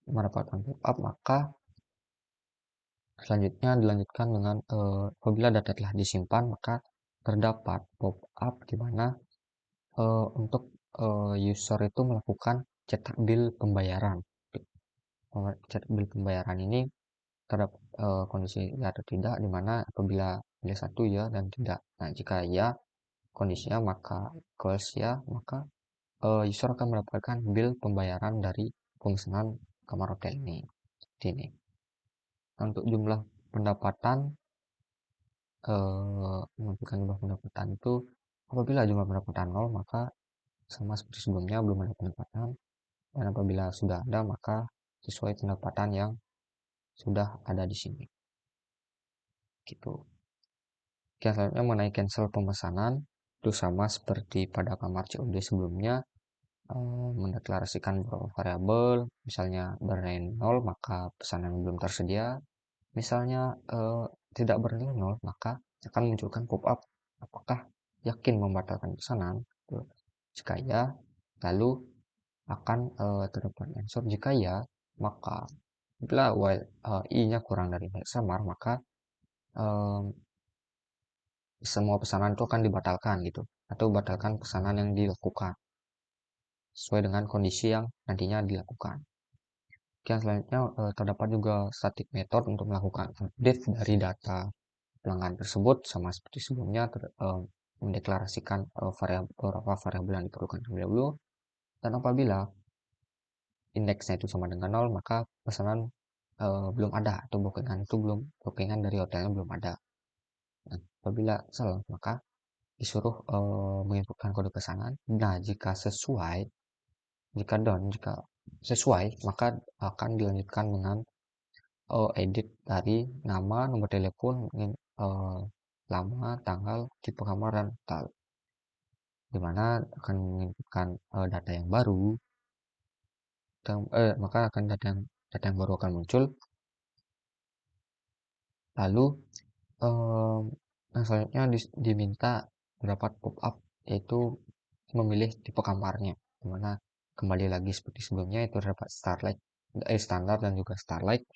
mendapatkan pop-up, maka selanjutnya dilanjutkan dengan apabila data telah disimpan, maka terdapat pop-up di mana untuk user itu melakukan cetak bill pembayaran. Cetak bill pembayaran ini terhadap kondisi ya atau tidak, di mana apabila pilih satu ya dan tidak. Nah, jika ya kondisinya maka calls ya, maka user akan mendapatkan bill pembayaran dari pemesanan kamar hotel ini. Seperti ini. Nah, untuk jumlah pendapatan menentukan jumlah pendapatan itu apabila jumlah pendapatan 0 maka sama seperti sebelumnya belum ada pendapatan, dan apabila sudah ada maka sesuai pendapatan yang sudah ada di sini gitu. Oke, selanjutnya mengenai cancel pemesanan itu sama seperti pada kamar COD sebelumnya, mendeklarasikan beberapa variabel, misalnya bernilai 0 maka pesanan belum tersedia, misalnya tidak bernilai 0 maka akan munculkan pop-up apakah yakin membatalkan pesanan. Jika ya, lalu akan terdapat answer. Jika ya, maka bila while i-nya kurang dari samar, maka semua pesanan itu akan dibatalkan gitu, atau batalkan pesanan yang dilakukan sesuai dengan kondisi yang nantinya dilakukan. Oke, selanjutnya terdapat juga static method untuk melakukan update dari data pelanggan tersebut sama seperti sebelumnya, mendeklarasikan beberapa variabel yang diperlukan terlebih dahulu, dan apabila indeksnya itu sama dengan 0 maka pesanan belum ada atau bookingan dari hotelnya belum ada. Nah, apabila salah maka disuruh menginputkan kode pesanan. Nah, jika sesuai maka akan dilanjutkan dengan edit dari nama, nomor telepon, lama, tanggal, tipe kamar, dan tal, dimana akan menginputkan data yang baru, maka akan data yang baru akan muncul. Lalu selanjutnya diminta mendapat pop-up yaitu memilih tipe kamarnya, dimana kembali lagi seperti sebelumnya itu terdapat standar dan juga starlight.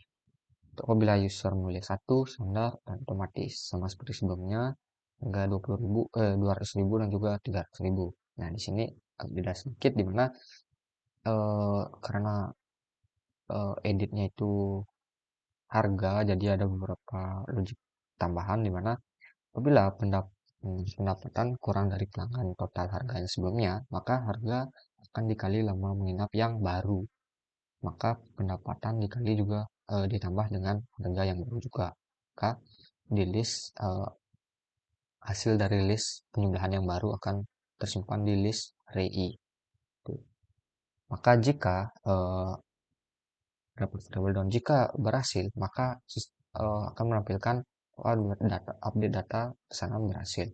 Apabila user memilih satu standar dan otomatis sama seperti sebelumnya harga 20.000, 200.000 dan juga 300.000. Nah, di sini beda sedikit dimana karena editnya itu harga, jadi ada beberapa logik tambahan di mana apabila pendapatan kurang dari pelanggan total harganya sebelumnya, maka harga akan dikali lama menginap yang baru. Maka pendapatan dikali juga ditambah dengan harga yang baru juga. Maka di list hasil dari list penjumlahan yang baru akan tersimpan di list REI. Maka jika dapat variable down, jika berhasil maka akan menampilkan update data pesanan berhasil.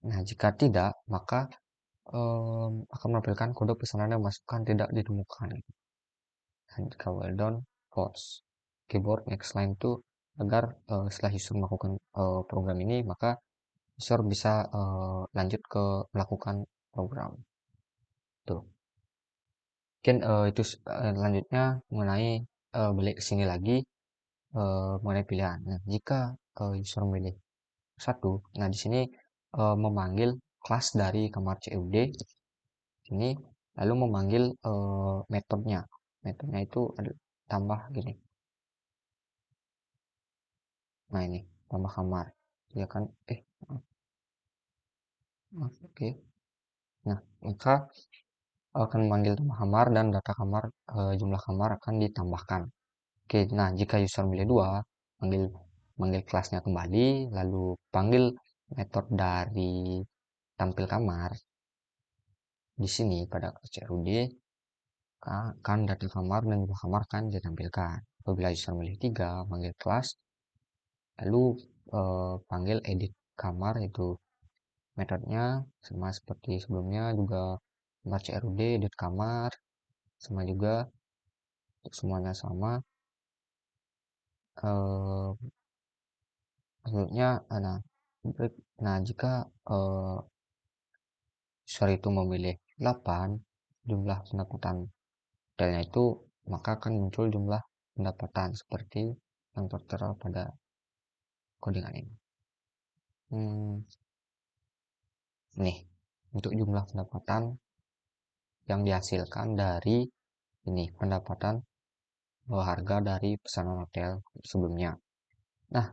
Nah, jika tidak, maka akan menampilkan kode pesanan yang masukkan tidak ditemukan. Dan jika well done, false. Keyboard next line itu agar setelah user melakukan program ini, maka user bisa lanjut ke melakukan program. Tuh. Mungkin itu lanjutnya mengenai balik ke sini lagi mengenai pilihan. Nah, jika user memilih satu, nah di sini memanggil kelas dari kamar CUD ini, lalu memanggil metodenya. Metodenya itu tambah gini. Nah ini tambah kamar, ya kan? Oke. Nah, maka akan memanggil tambah kamar dan data kamar, jumlah kamar akan ditambahkan. Oke, nah jika user milih 2, panggil manggil kelasnya kembali, lalu panggil metode dari tampil kamar. Di sini pada CRUD kan data kamar dan jumlah kamar kan ditampilkan. Apabila user milih 3, panggil kelas, lalu panggil edit kamar, itu metodenya sama seperti sebelumnya juga kamar CRUD edit kamar sama juga, untuk semuanya sama. Selanjutnya nah jika user itu memilih 8 jumlah pendapatan hotelnya itu, maka akan muncul jumlah pendapatan seperti yang tertera pada codingan ini. Nih, untuk jumlah pendapatan yang dihasilkan dari ini pendapatan harga dari pesanan hotel sebelumnya. Nah,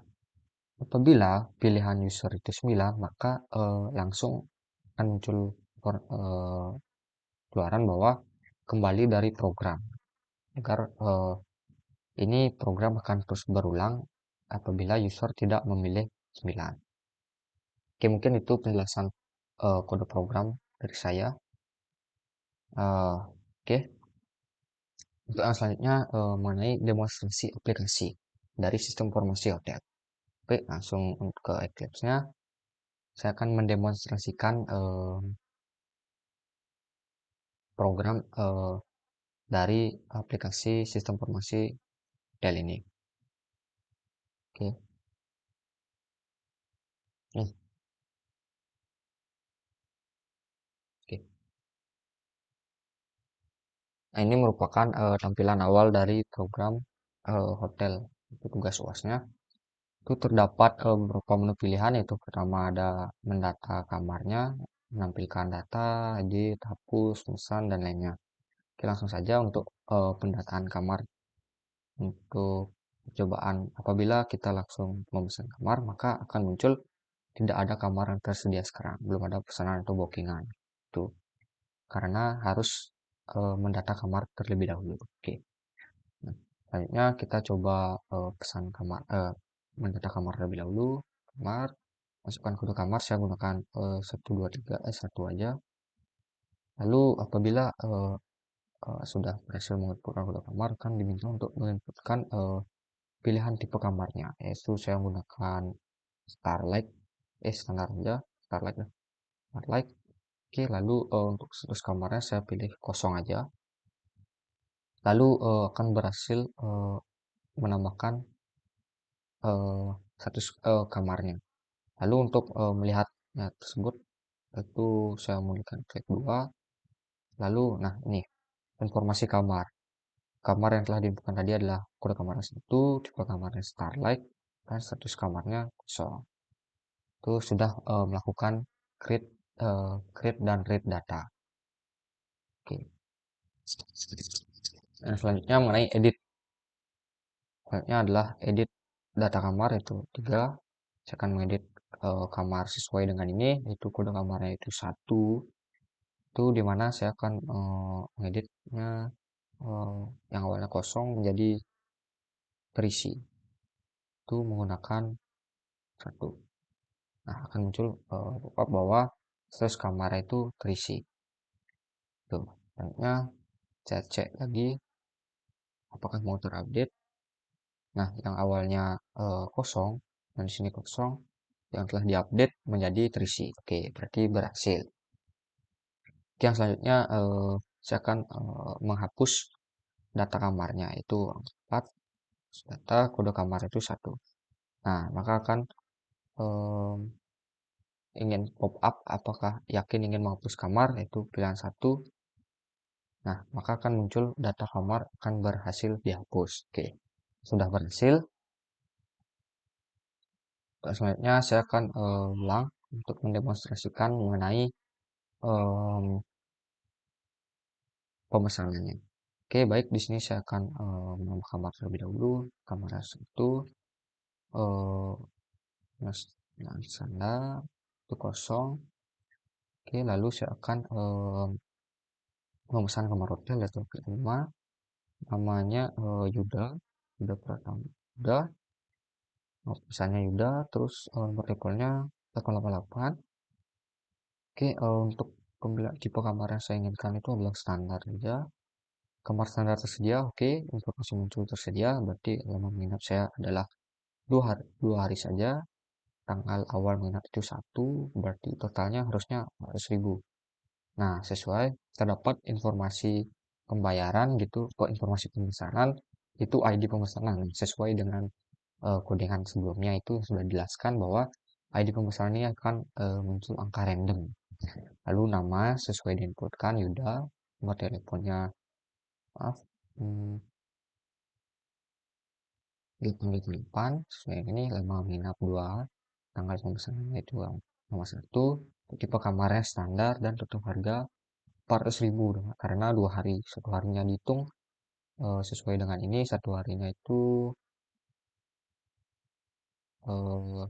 apabila pilihan user itu 9, maka langsung akan muncul keluaran bahwa kembali dari program, agar ini program akan terus berulang apabila user tidak memilih 9. Oke, mungkin itu penjelasan kode program dari saya. Oke, untuk yang selanjutnya mengenai demonstrasi aplikasi dari sistem informasi hotel. Oke, langsung ke Eclipse-nya. Saya akan mendemonstrasikan program dari aplikasi sistem informasi hotel ini. Oke. Oke. Nah, ini merupakan tampilan awal dari program hotel. Itu tugas UASnya. Itu terdapat beberapa menu pilihan, yaitu pertama ada mendata kamarnya, menampilkan data, edit, hapus, pesan, dan lainnya. Oke, langsung saja untuk pendataan kamar. Untuk percobaan, apabila kita langsung memesan kamar, maka akan muncul tidak ada kamar yang tersedia sekarang, belum ada pesanan atau bookingan. Itu karena harus mendata kamar terlebih dahulu. Oke. Nah, selanjutnya kita coba pesan kamar, mendata kamar terlebih dahulu. Kamar, masukkan kode kamar, saya gunakan 1 aja. Lalu apabila sudah berhasil menginputkan kode kamar, kan diminta untuk menginputkan pilihan tipe kamarnya, yaitu saya menggunakan Starlight, standar aja, Starlight. Oke, lalu untuk status kamarnya saya pilih kosong aja. Lalu akan berhasil menambahkan status kamarnya. Lalu untuk melihatnya tersebut, itu saya menggunakan klik 2. Lalu, nah ini informasi kamar. Kamar yang telah diinputkan tadi adalah kode kamarnya 1, tipe kamarnya Starlight, dan status kamarnya kosong. Itu sudah melakukan create dan read data. Oke. Nah, selanjutnya mengenai edit. Selanjutnya adalah edit data kamar, itu 3. Saya akan mengedit kamar sesuai dengan ini, yaitu kode kamarnya itu 1. Itu dimana saya akan mengeditnya yang awalnya kosong menjadi terisi. Itu menggunakan 1. Nah, akan muncul pop-up bahwa status kamar itu terisi. Tuh, selanjutnya saya cek lagi apakah mau terupdate. Nah, yang awalnya kosong dan di sini kosong, yang telah diupdate menjadi terisi. Oke, berarti berhasil. Oke, yang selanjutnya saya akan menghapus data kamarnya, itu 4, data kode kamar itu 1. Nah, maka akan ingin pop up apakah yakin ingin menghapus kamar, yaitu pilihan 1. Nah, maka akan muncul data kamar akan berhasil dihapus. Oke, sudah berhasil. Selanjutnya saya akan ulang untuk mendemonstrasikan mengenai em, pemesanannya. Oke, baik, di sini saya akan menambah kamar terlebih dahulu. Kamar satu, eh, nah, sana itu kosong. Oke, lalu saya akan memesan kamar hotel yaitu kelima, namanya Yuda, Yuda Pratama. Yuda, pesannya Yuda, terus nomor teleponnya 888. Oke, untuk tipe kamar yang saya inginkan itu adalah standar saja. Kamar standar tersedia, oke. Informasi muncul tersedia, berarti lama menginap saya adalah 2 hari saja. Tanggal awal menginap itu 1, berarti totalnya harusnya 400.000. Nah, sesuai terdapat informasi pembayaran gitu, kok informasi pemesanan itu ID pemesanan sesuai dengan kodean sebelumnya itu sudah dijelaskan bahwa ID pemesanan ini akan muncul angka random. Lalu nama sesuai diinputkan Yuda, nomor teleponnya maaf, 888 sesuai ini, lama menginap 2, tanggal pemesanannya itu nomor 1, tipe kamarnya standar dan tutup harga 400.000 karena 2 hari, 1 harinya dihitung sesuai dengan ini, 1 harinya itu eh,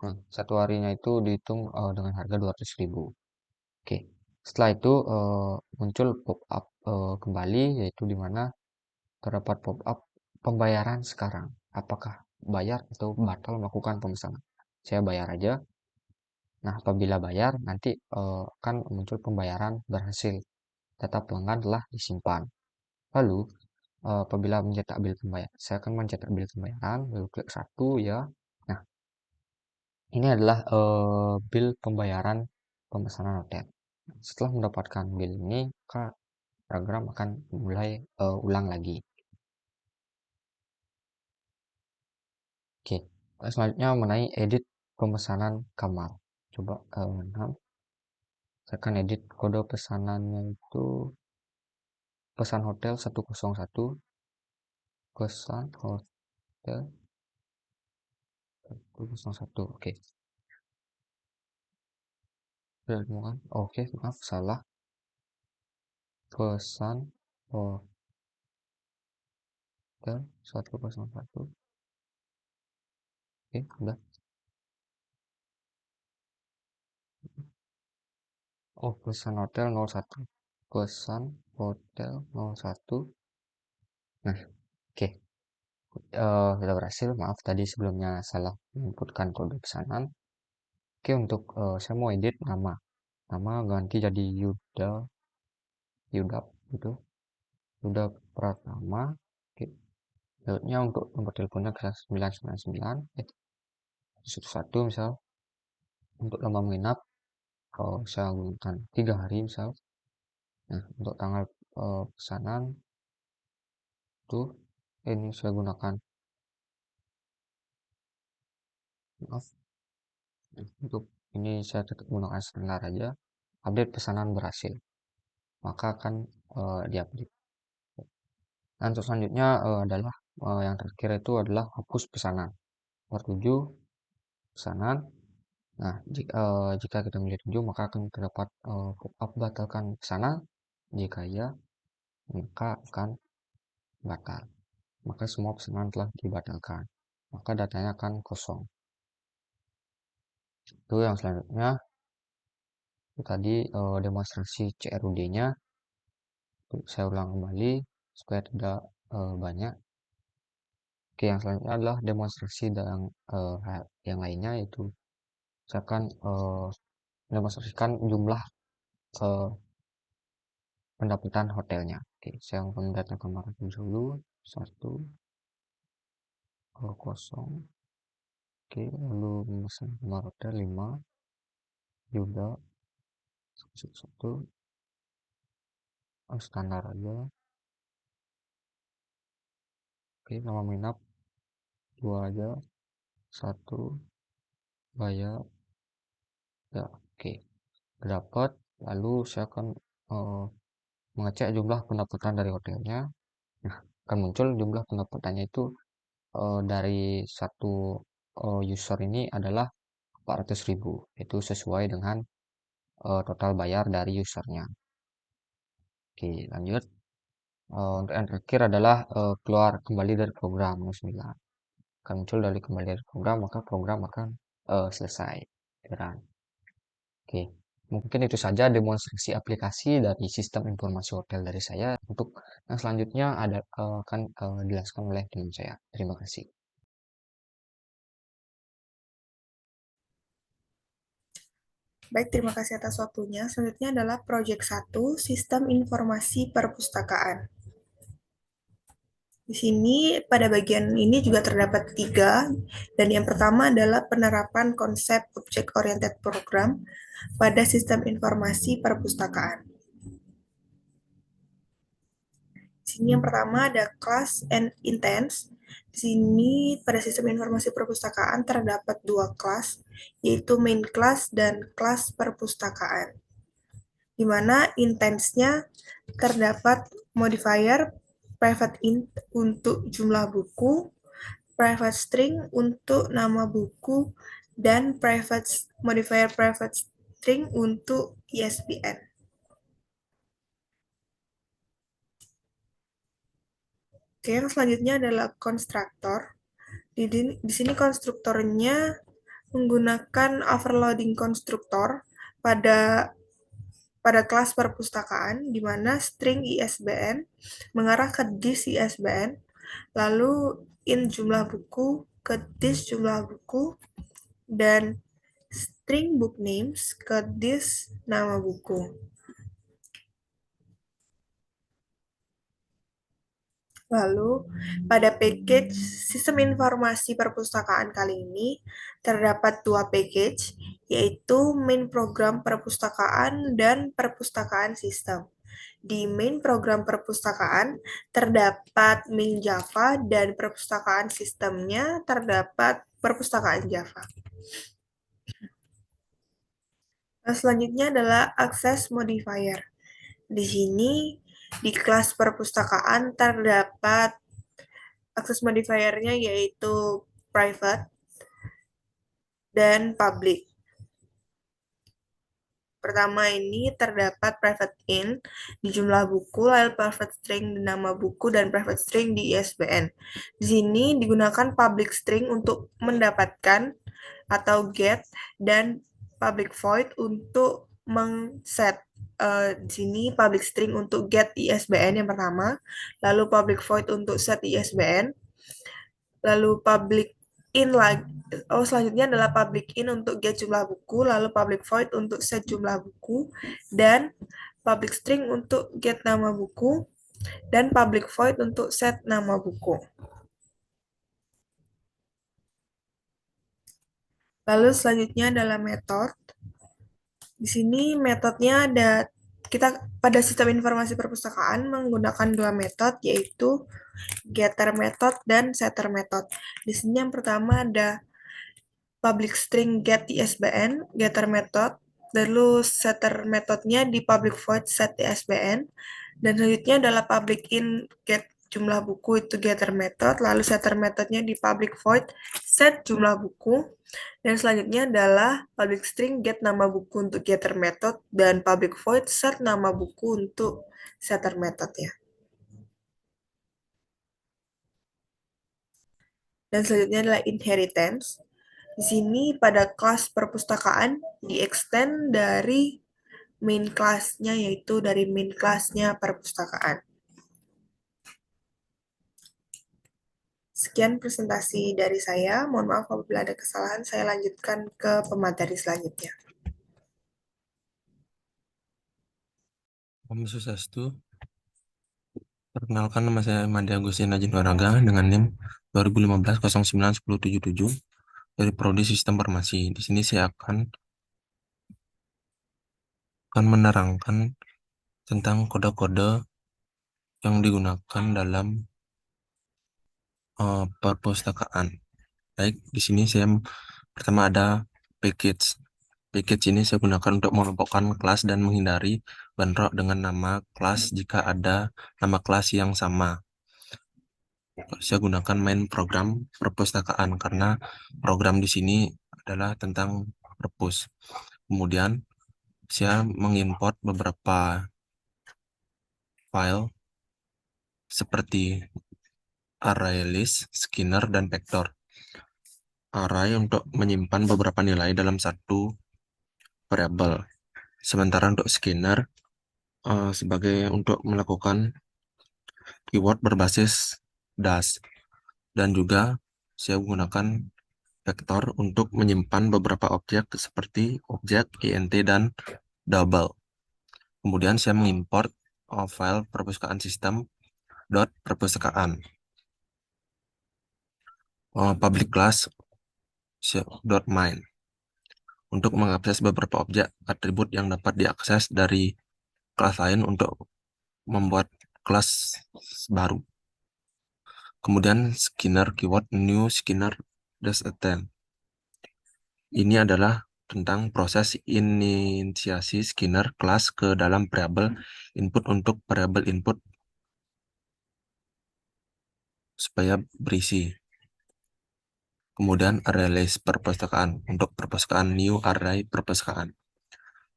1 harinya itu dihitung dengan harga 200.000. Oke, setelah itu muncul pop up kembali, yaitu di mana terdapat pop up pembayaran sekarang. Apakah bayar atau batal melakukan pemesanan? Saya bayar aja. Nah, apabila bayar, nanti akan muncul pembayaran berhasil. Data pelanggan telah disimpan. Lalu, apabila mencetak bil pembayaran, saya akan mencetak bil pembayaran, lalu klik satu ya. Nah, ini adalah bil pembayaran pemesanan hotel. Setelah mendapatkan bil ini, maka program akan mulai ulang lagi. Oke, selanjutnya mengenai edit pemesanan kamar. Coba saya akan edit kode pesanannya itu pesan hotel 101, pesan hotel 101. Oke. Oke, maaf salah. Pesan hotel 101. Oke, udah. Oh, pesan hotel 01. Pesan hotel 01. Nah, oke. Sudah berhasil. Maaf tadi sebelumnya salah menginputkan kode pesanan. Oke, untuk saya mau edit nama. Nama ganti jadi Yuda, Yuda gitu. Yuda Pratama. Oke. Lautnya untuk nomor teleponnya ke 999, 11 misal. Untuk lama menginap, kalau saya gunakan 3 hari misal. Nah, untuk tanggal pesanan itu ini saya gunakan, maaf, untuk ini saya tetap menggunakan standar aja. Update pesanan berhasil, maka akan diupdate. Dan untuk selanjutnya adalah yang terakhir itu adalah hapus pesanan. Nomor 7 pesanan. Nah, jika kita melihat 7 maka akan terdapat pop-up batalkan pesanan. Jika ya, maka akan batal. Maka semua pesanan telah dibatalkan. Maka datanya akan kosong. Itu yang selanjutnya. Itu tadi demonstrasi CRUD-nya. Saya ulang kembali supaya tidak banyak. Oke, yang selanjutnya adalah demonstrasi dan yang lainnya, yaitu saya akan demonstrasikan jumlah uh, pendapatan hotelnya. Oke, saya akan datang ke kamar dulu. 1 kosong. Oke, lalu memesan kamar hotel 5 juga 1 standar aja. Oke, nama menginap 2 aja, 1 bayar ya. Oke, dapat. Lalu saya akan mengecek jumlah pendapatan dari hotelnya. Nah, akan muncul jumlah pendapatannya itu dari satu user ini adalah 400.000. Itu sesuai dengan total bayar dari usernya. Oke, lanjut. Untuk yang terakhir adalah keluar kembali dari program nomor 9. Akan muncul dari kembali dari program, maka program akan selesai. Run. Oke, mungkin itu saja demonstrasi aplikasi dari sistem informasi hotel dari saya. Untuk yang selanjutnya akan dijelaskan oleh teman saya. Terima kasih. Baik, terima kasih atas waktunya. Selanjutnya adalah Project 1, Sistem Informasi Perpustakaan. Di sini pada bagian ini juga terdapat 3, dan yang pertama adalah penerapan konsep Object Oriented Program pada sistem informasi perpustakaan. Di sini yang pertama ada Class and Intents. Di sini pada sistem informasi perpustakaan terdapat 2 kelas, yaitu main class dan kelas perpustakaan. Di mana intents-nya terdapat modifier private int untuk jumlah buku, private string untuk nama buku, dan modifier private string untuk ISBN. Oke, yang selanjutnya adalah konstruktor. Di sini konstruktornya menggunakan overloading konstruktor pada kelas perpustakaan, di mana string ISBN mengarah ke disk ISBN, lalu in jumlah buku ke disk jumlah buku, dan string book names ke disk nama buku. Lalu, pada package sistem informasi perpustakaan kali ini, terdapat 2 package, yaitu main program perpustakaan dan perpustakaan sistem. Di main program perpustakaan, terdapat main Java, dan perpustakaan sistemnya terdapat perpustakaan Java. Nah, selanjutnya adalah access modifier. Di sini, di kelas perpustakaan terdapat akses modifiernya yaitu private dan public. Pertama ini terdapat private in di jumlah buku, lalu private string di nama buku, dan private string di ISBN. Di sini digunakan public string untuk mendapatkan atau get, dan public void untuk mengset. Di sini public string untuk get ISBN yang pertama, lalu public void untuk set ISBN, lalu public in lagi. Selanjutnya adalah public in untuk get jumlah buku, lalu public void untuk set jumlah buku, dan public string untuk get nama buku, dan public void untuk set nama buku. Lalu selanjutnya adalah method. Di sini metodenya ada, kita pada sistem informasi perpustakaan menggunakan 2 metode, yaitu getter method dan setter method. Di sini yang pertama ada public string get ISBN, getter method, lalu setter methodnya di public void set ISBN, dan selanjutnya adalah public in get jumlah buku itu getter method, lalu setter methodnya di public void set jumlah buku, dan selanjutnya adalah public string get nama buku untuk getter method, dan public void set nama buku untuk setter method ya. Dan selanjutnya adalah inheritance. Di sini pada kelas perpustakaan di-extend dari main class-nya, yaitu dari main class-nya perpustakaan. Sekian presentasi dari saya. Mohon maaf apabila ada kesalahan. Saya lanjutkan ke pemateri selanjutnya. Om Swastiastu. Perkenalkan, nama saya Imade Agustin Ajinwaraga dengan NIM 2015-09-1077 dari Prodi Sistem Farmasi. Di sini saya akan menerangkan tentang kode-kode yang digunakan dalam perpustakaan. Baik, di sini saya pertama ada package. Package ini saya gunakan untuk mengelompokkan kelas dan menghindari bentrok dengan nama kelas jika ada nama kelas yang sama. Saya gunakan main program perpustakaan karena program di sini adalah tentang perpus. Kemudian saya mengimport beberapa file seperti array list, skinner, dan vector. Array untuk menyimpan beberapa nilai dalam satu variabel. Sementara untuk skinner sebagai untuk melakukan keyword berbasis das. Dan juga saya menggunakan vektor untuk menyimpan beberapa objek seperti objek, int, dan double. Kemudian saya mengimport file perpustakaan sistem dot perpustakaan. Public class dot main untuk mengakses beberapa objek atribut yang dapat diakses dari kelas lain untuk membuat kelas baru. Kemudian skinner keyword new skinner attend. Ini adalah tentang proses inisiasi skinner kelas ke dalam variabel input untuk variabel input supaya berisi. Kemudian array list perpustakaan untuk perpustakaan new array perpustakaan.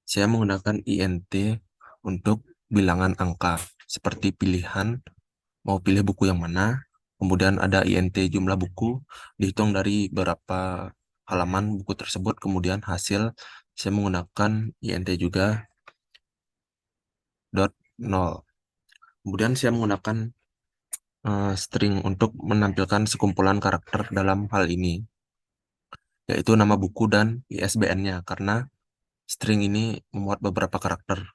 Saya menggunakan int untuk bilangan angka seperti pilihan mau pilih buku yang mana. Kemudian ada int jumlah buku dihitung dari berapa halaman buku tersebut. Kemudian hasil saya menggunakan int juga dot 0. Kemudian saya menggunakan string untuk menampilkan sekumpulan karakter dalam hal ini, yaitu nama buku dan ISBN-nya, karena string ini memuat beberapa karakter.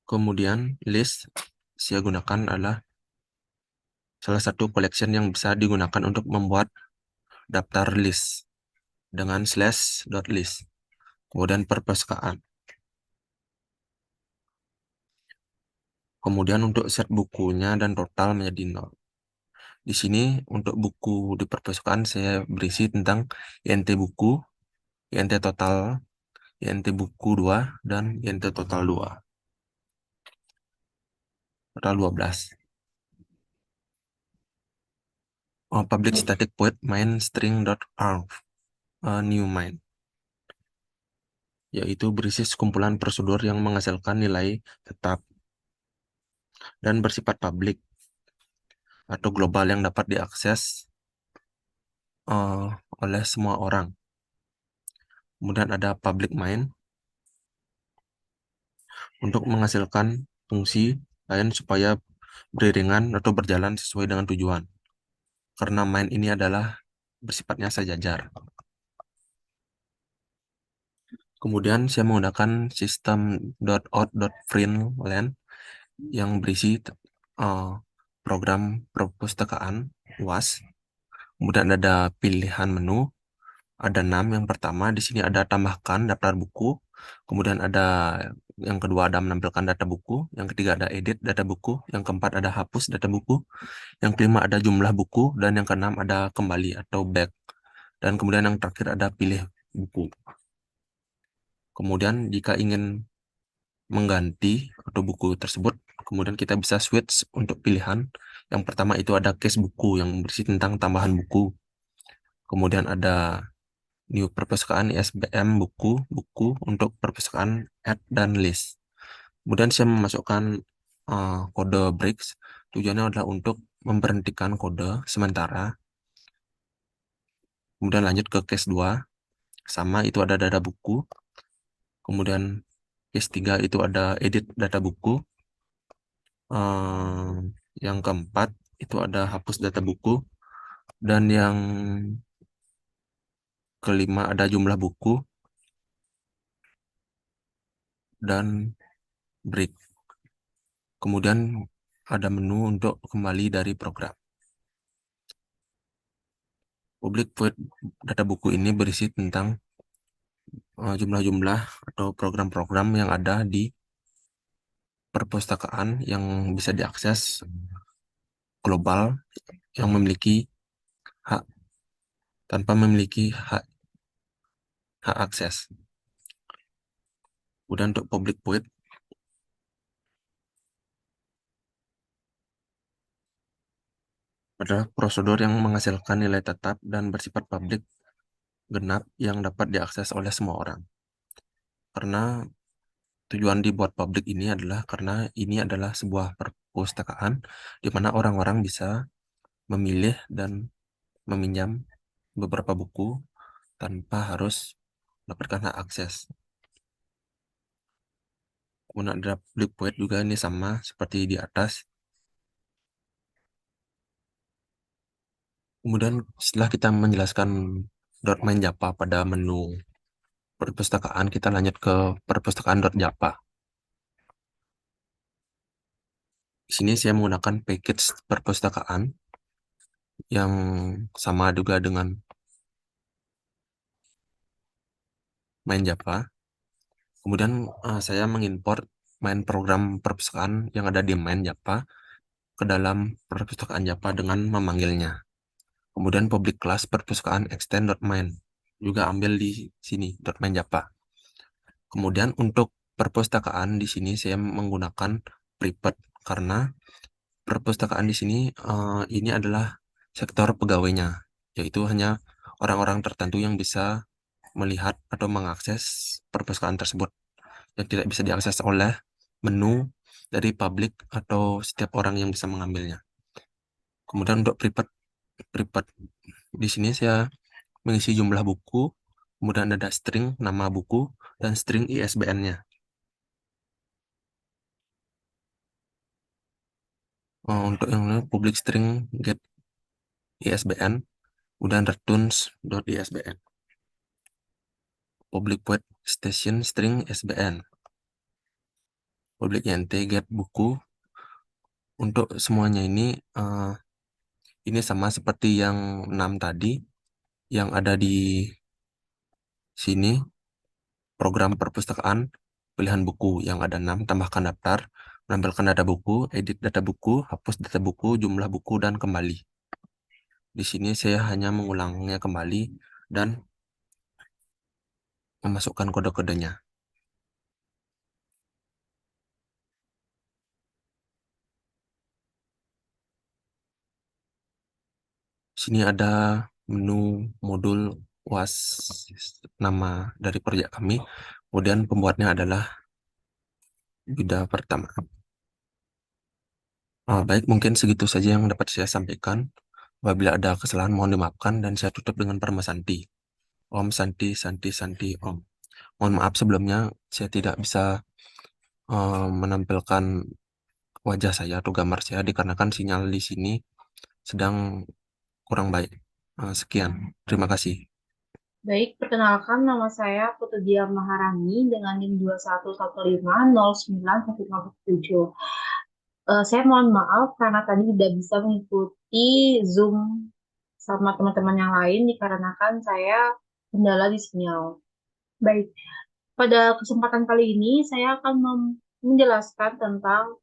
Kemudian list saya gunakan adalah salah satu collection yang bisa digunakan untuk membuat daftar list dengan /list. Kemudian perpustakaan. Kemudian untuk set bukunya dan total menjadi 0. Di sini untuk buku di perpustakaan saya berisi tentang int buku, int total, int buku 2, dan int total 2. Total 12. Public static void main string.arg new main, yaitu berisi sekumpulan prosedur yang menghasilkan nilai tetap dan bersifat publik atau global yang dapat diakses oleh semua orang. Kemudian ada public main untuk menghasilkan fungsi lain supaya beriringan atau berjalan sesuai dengan tujuan. Karena main ini adalah bersifatnya sejajar. Kemudian saya menggunakan sistem .out.println yang berisi program perpustakaan UAS. Kemudian ada pilihan menu, ada 6 yang pertama, di sini ada tambahkan daftar buku. Kemudian ada yang kedua ada menampilkan data buku, yang ketiga ada edit data buku, yang keempat ada hapus data buku, yang kelima ada jumlah buku, dan yang keenam ada kembali atau back. Dan kemudian yang terakhir ada pilih buku. Kemudian jika ingin mengganti atau buku tersebut, kemudian kita bisa switch untuk pilihan. Yang pertama itu ada case buku yang berisi tentang tambahan buku. Kemudian ada new perpustakaan ISBN buku untuk perpustakaan add dan list. Kemudian saya memasukkan kode breaks. Tujuannya adalah untuk memberhentikan kode sementara. Kemudian lanjut ke case 2. Sama itu ada data buku. Kemudian case 3 itu ada edit data buku. Yang keempat itu ada hapus data buku. Dan yang kelima ada jumlah buku dan break. Kemudian ada menu untuk kembali dari program. Public void data buku ini berisi tentang jumlah-jumlah atau program-program yang ada di perpustakaan yang bisa diakses global yang memiliki hak tanpa memiliki hak hak akses. Kemudian untuk public void adalah prosedur yang menghasilkan nilai tetap dan bersifat publik genap yang dapat diakses oleh semua orang. Karena tujuan dibuat publik ini adalah karena ini adalah sebuah perpustakaan di mana orang-orang bisa memilih dan meminjam beberapa buku tanpa harus mendapatkan hak akses. Kemudian ada public void juga ini sama seperti di atas. Kemudian setelah kita menjelaskan .main Japa pada menu perpustakaan, kita lanjut ke perpustakaan.japa. Di sini saya menggunakan package perpustakaan yang sama juga dengan main Japa. Kemudian saya mengimport main program perpustakaan yang ada di main Japa ke dalam perpustakaan Japa dengan memanggilnya. Kemudian public class perpustakaan extend.main juga ambil di sini .main Japa. Kemudian untuk perpustakaan di sini saya menggunakan private karena perpustakaan di sini ini adalah sektor pegawainya, yaitu hanya orang-orang tertentu yang bisa melihat atau mengakses perpustakaan tersebut yang tidak bisa diakses oleh menu dari publik atau setiap orang yang bisa mengambilnya. Kemudian untuk private di sini saya mengisi jumlah buku, kemudian ada string nama buku dan string ISBN-nya. Untuk yang ini public string get ISBN, kemudian returns.isbn. Public void station string SBN. Public int get buku. Untuk semuanya ini sama seperti yang 6 tadi, yang ada di sini, program perpustakaan, pilihan buku yang ada 6, tambahkan daftar, menampilkan data buku, edit data buku, hapus data buku, jumlah buku, dan kembali. Di sini saya hanya mengulangnya kembali dan memasukkan kode-kodenya. Sini ada menu modul UAS nama dari proyek kami. Kemudian pembuatnya adalah Bida Pertama. Baik, mungkin segitu saja yang dapat saya sampaikan. Apabila ada kesalahan mohon dimaafkan dan saya tutup dengan Parma Santi. Om Santi, Santi, Santi, Om. Mohon maaf sebelumnya saya tidak bisa menampilkan wajah saya atau gambar saya dikarenakan sinyal di sini sedang kurang baik. Sekian, terima kasih. Baik, perkenalkan nama saya Putu Dia Maharani dengan NIM 2115091057. Saya mohon maaf karena tadi tidak bisa mengikuti Zoom sama teman-teman yang lain dikarenakan saya kendala di sinyal. Baik, pada kesempatan kali ini saya akan menjelaskan tentang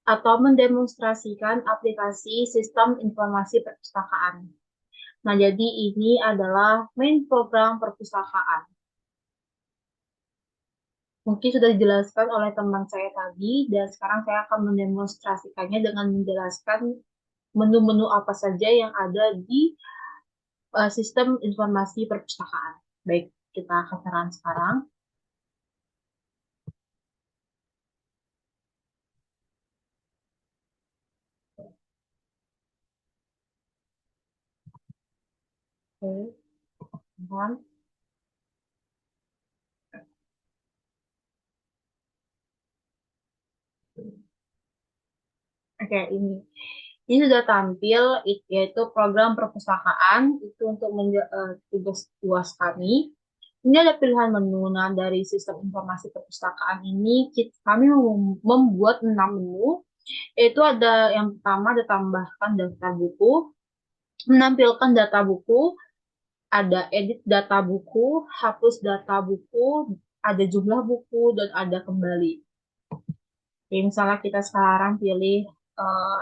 atau mendemonstrasikan aplikasi sistem informasi perpustakaan. Nah, jadi ini adalah main program perpustakaan. Mungkin sudah dijelaskan oleh teman saya tadi, dan sekarang saya akan mendemonstrasikannya dengan menjelaskan menu-menu apa saja yang ada di sistem informasi perpustakaan. Baik, kita akan sekarang. Oke, teman. Oke, ini sudah tampil, yaitu program perpustakaan itu untuk tugas kami. Ini ada pilihan menu. Nah, dari sistem informasi perpustakaan ini kami membuat 6 menu, yaitu ada yang pertama ada tambahkan daftar buku, menampilkan data buku, ada edit data buku, hapus data buku, ada jumlah buku, dan ada kembali. Oke, misalnya kita sekarang pilih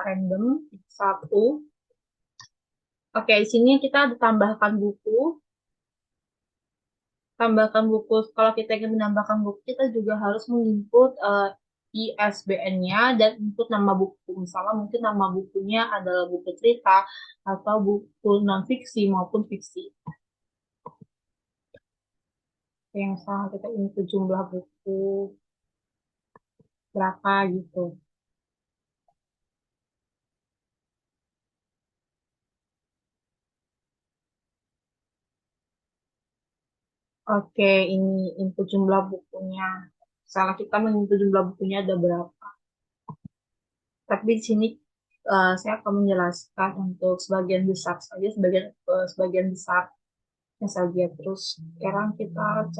random 1. Oke, di sini kita ditambahkan buku. tambahkan buku. Kalau kita ingin menambahkan buku, kita juga harus menginput ISBN-nya dan input nama buku. Misalnya mungkin nama bukunya adalah buku cerita atau buku non-fiksi maupun fiksi. Yang salah kita input jumlah buku berapa gitu. Oke, ini input jumlah bukunya. Misalnya kita menginput jumlah bukunya ada berapa. Tapi di sini saya akan menjelaskan untuk sebagian besar saja, sebagian besarnya saja. Terus sekarang kita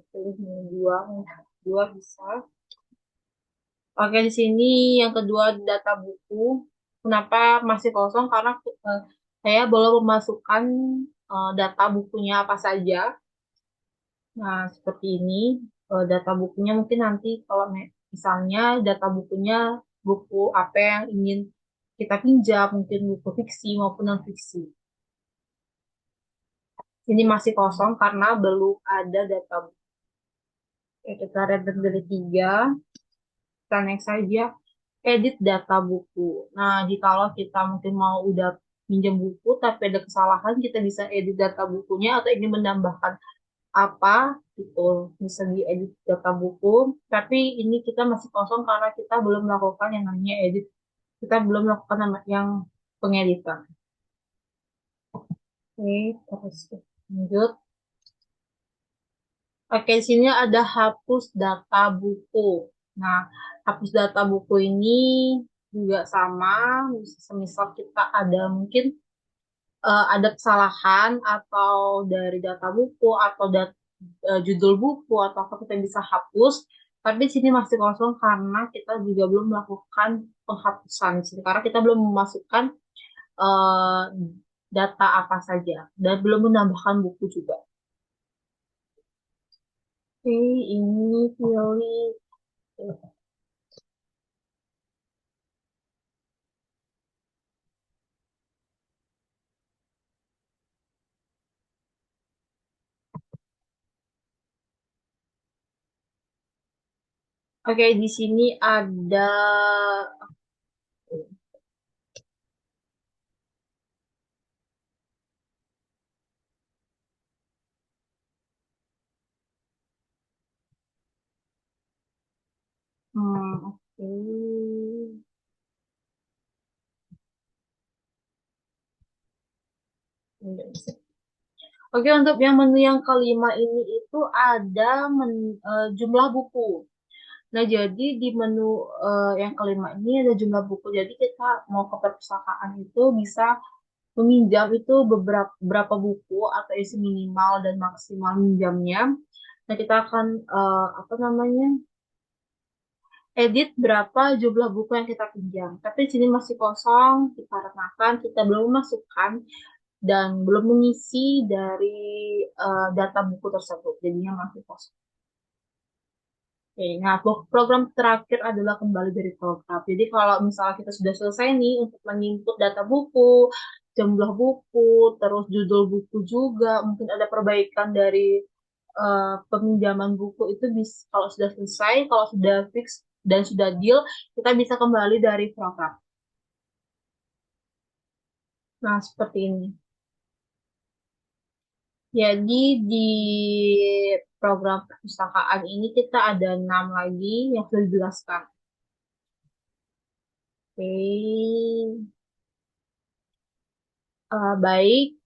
pilih yang dua bisa. Oke, di sini yang kedua data buku. Kenapa masih kosong? Karena saya belum memasukkan data bukunya apa saja. Nah, seperti ini. Data bukunya mungkin nanti kalau misalnya data bukunya buku apa yang ingin kita pinjam, mungkin buku fiksi maupun non-fiksi. Ini masih kosong karena belum ada data buku. Oke, kita render dari 3. Kita next saja, edit data buku. Nah, jikalau kita mungkin mau udah pinjam buku tapi ada kesalahan, kita bisa edit data bukunya atau ingin menambahkan apa gitu, bisa diedit data buku. Tapi ini kita masih kosong karena kita belum melakukan yang namanya edit. Kita belum melakukan yang pengeditan. Oke, terus lanjut. Oke, di sini ada hapus data buku. Nah, hapus data buku ini juga sama. Semisal kita ada mungkin ada kesalahan atau dari data buku atau judul buku atau apa, kita bisa hapus. Tapi di sini masih kosong karena kita juga belum melakukan penghapusan di sini karena kita belum memasukkan eh, data apa saja dan belum menambahkan buku juga. Oke, ini pilih. Oke, di sini ada oke. Oke, untuk yang menu yang kelima ini itu ada jumlah buku. Nah, jadi di menu yang kelima ini ada jumlah buku. Jadi kita mau ke perpustakaan itu bisa meminjam itu berapa buku atau isi minimal dan maksimal minjamnya. Nah, kita akan apa namanya, edit berapa jumlah buku yang kita pinjam. Tapi di sini masih kosong dikarenakan kita belum memasukkan dan belum mengisi dari data buku tersebut. Jadinya masih kosong. Oke, nah program terakhir adalah kembali dari program. Jadi kalau misalnya kita sudah selesai nih untuk menginput data buku, jumlah buku, terus judul buku juga, mungkin ada perbaikan dari peminjaman buku itu bisa, kalau sudah selesai, kalau sudah fix dan sudah deal, kita bisa kembali dari program. Nah, seperti ini. Jadi di program perpustakaan ini kita ada 6 lagi yang sudah dijelaskan. Oke. Baik,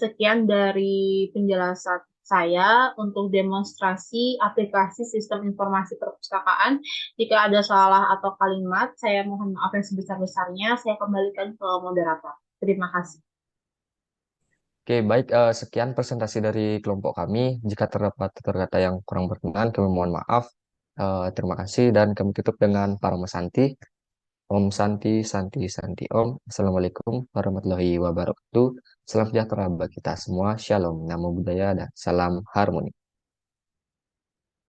sekian dari penjelasan saya untuk demonstrasi aplikasi sistem informasi perpustakaan. Jika ada salah atau kalimat, saya mohon maaf yang sebesar-besarnya. Saya kembalikan ke moderator. Terima kasih. Oke, baik. Sekian presentasi dari kelompok kami. Jika terdapat kata-kata yang kurang berkenan, kami mohon maaf. Terima kasih dan kami tutup dengan Parama Santi. Om Santi, Santi, Santi Om. Assalamualaikum warahmatullahi wabarakatuh. Salam sejahtera bagi kita semua. Shalom, namo buddhaya, dan salam harmoni.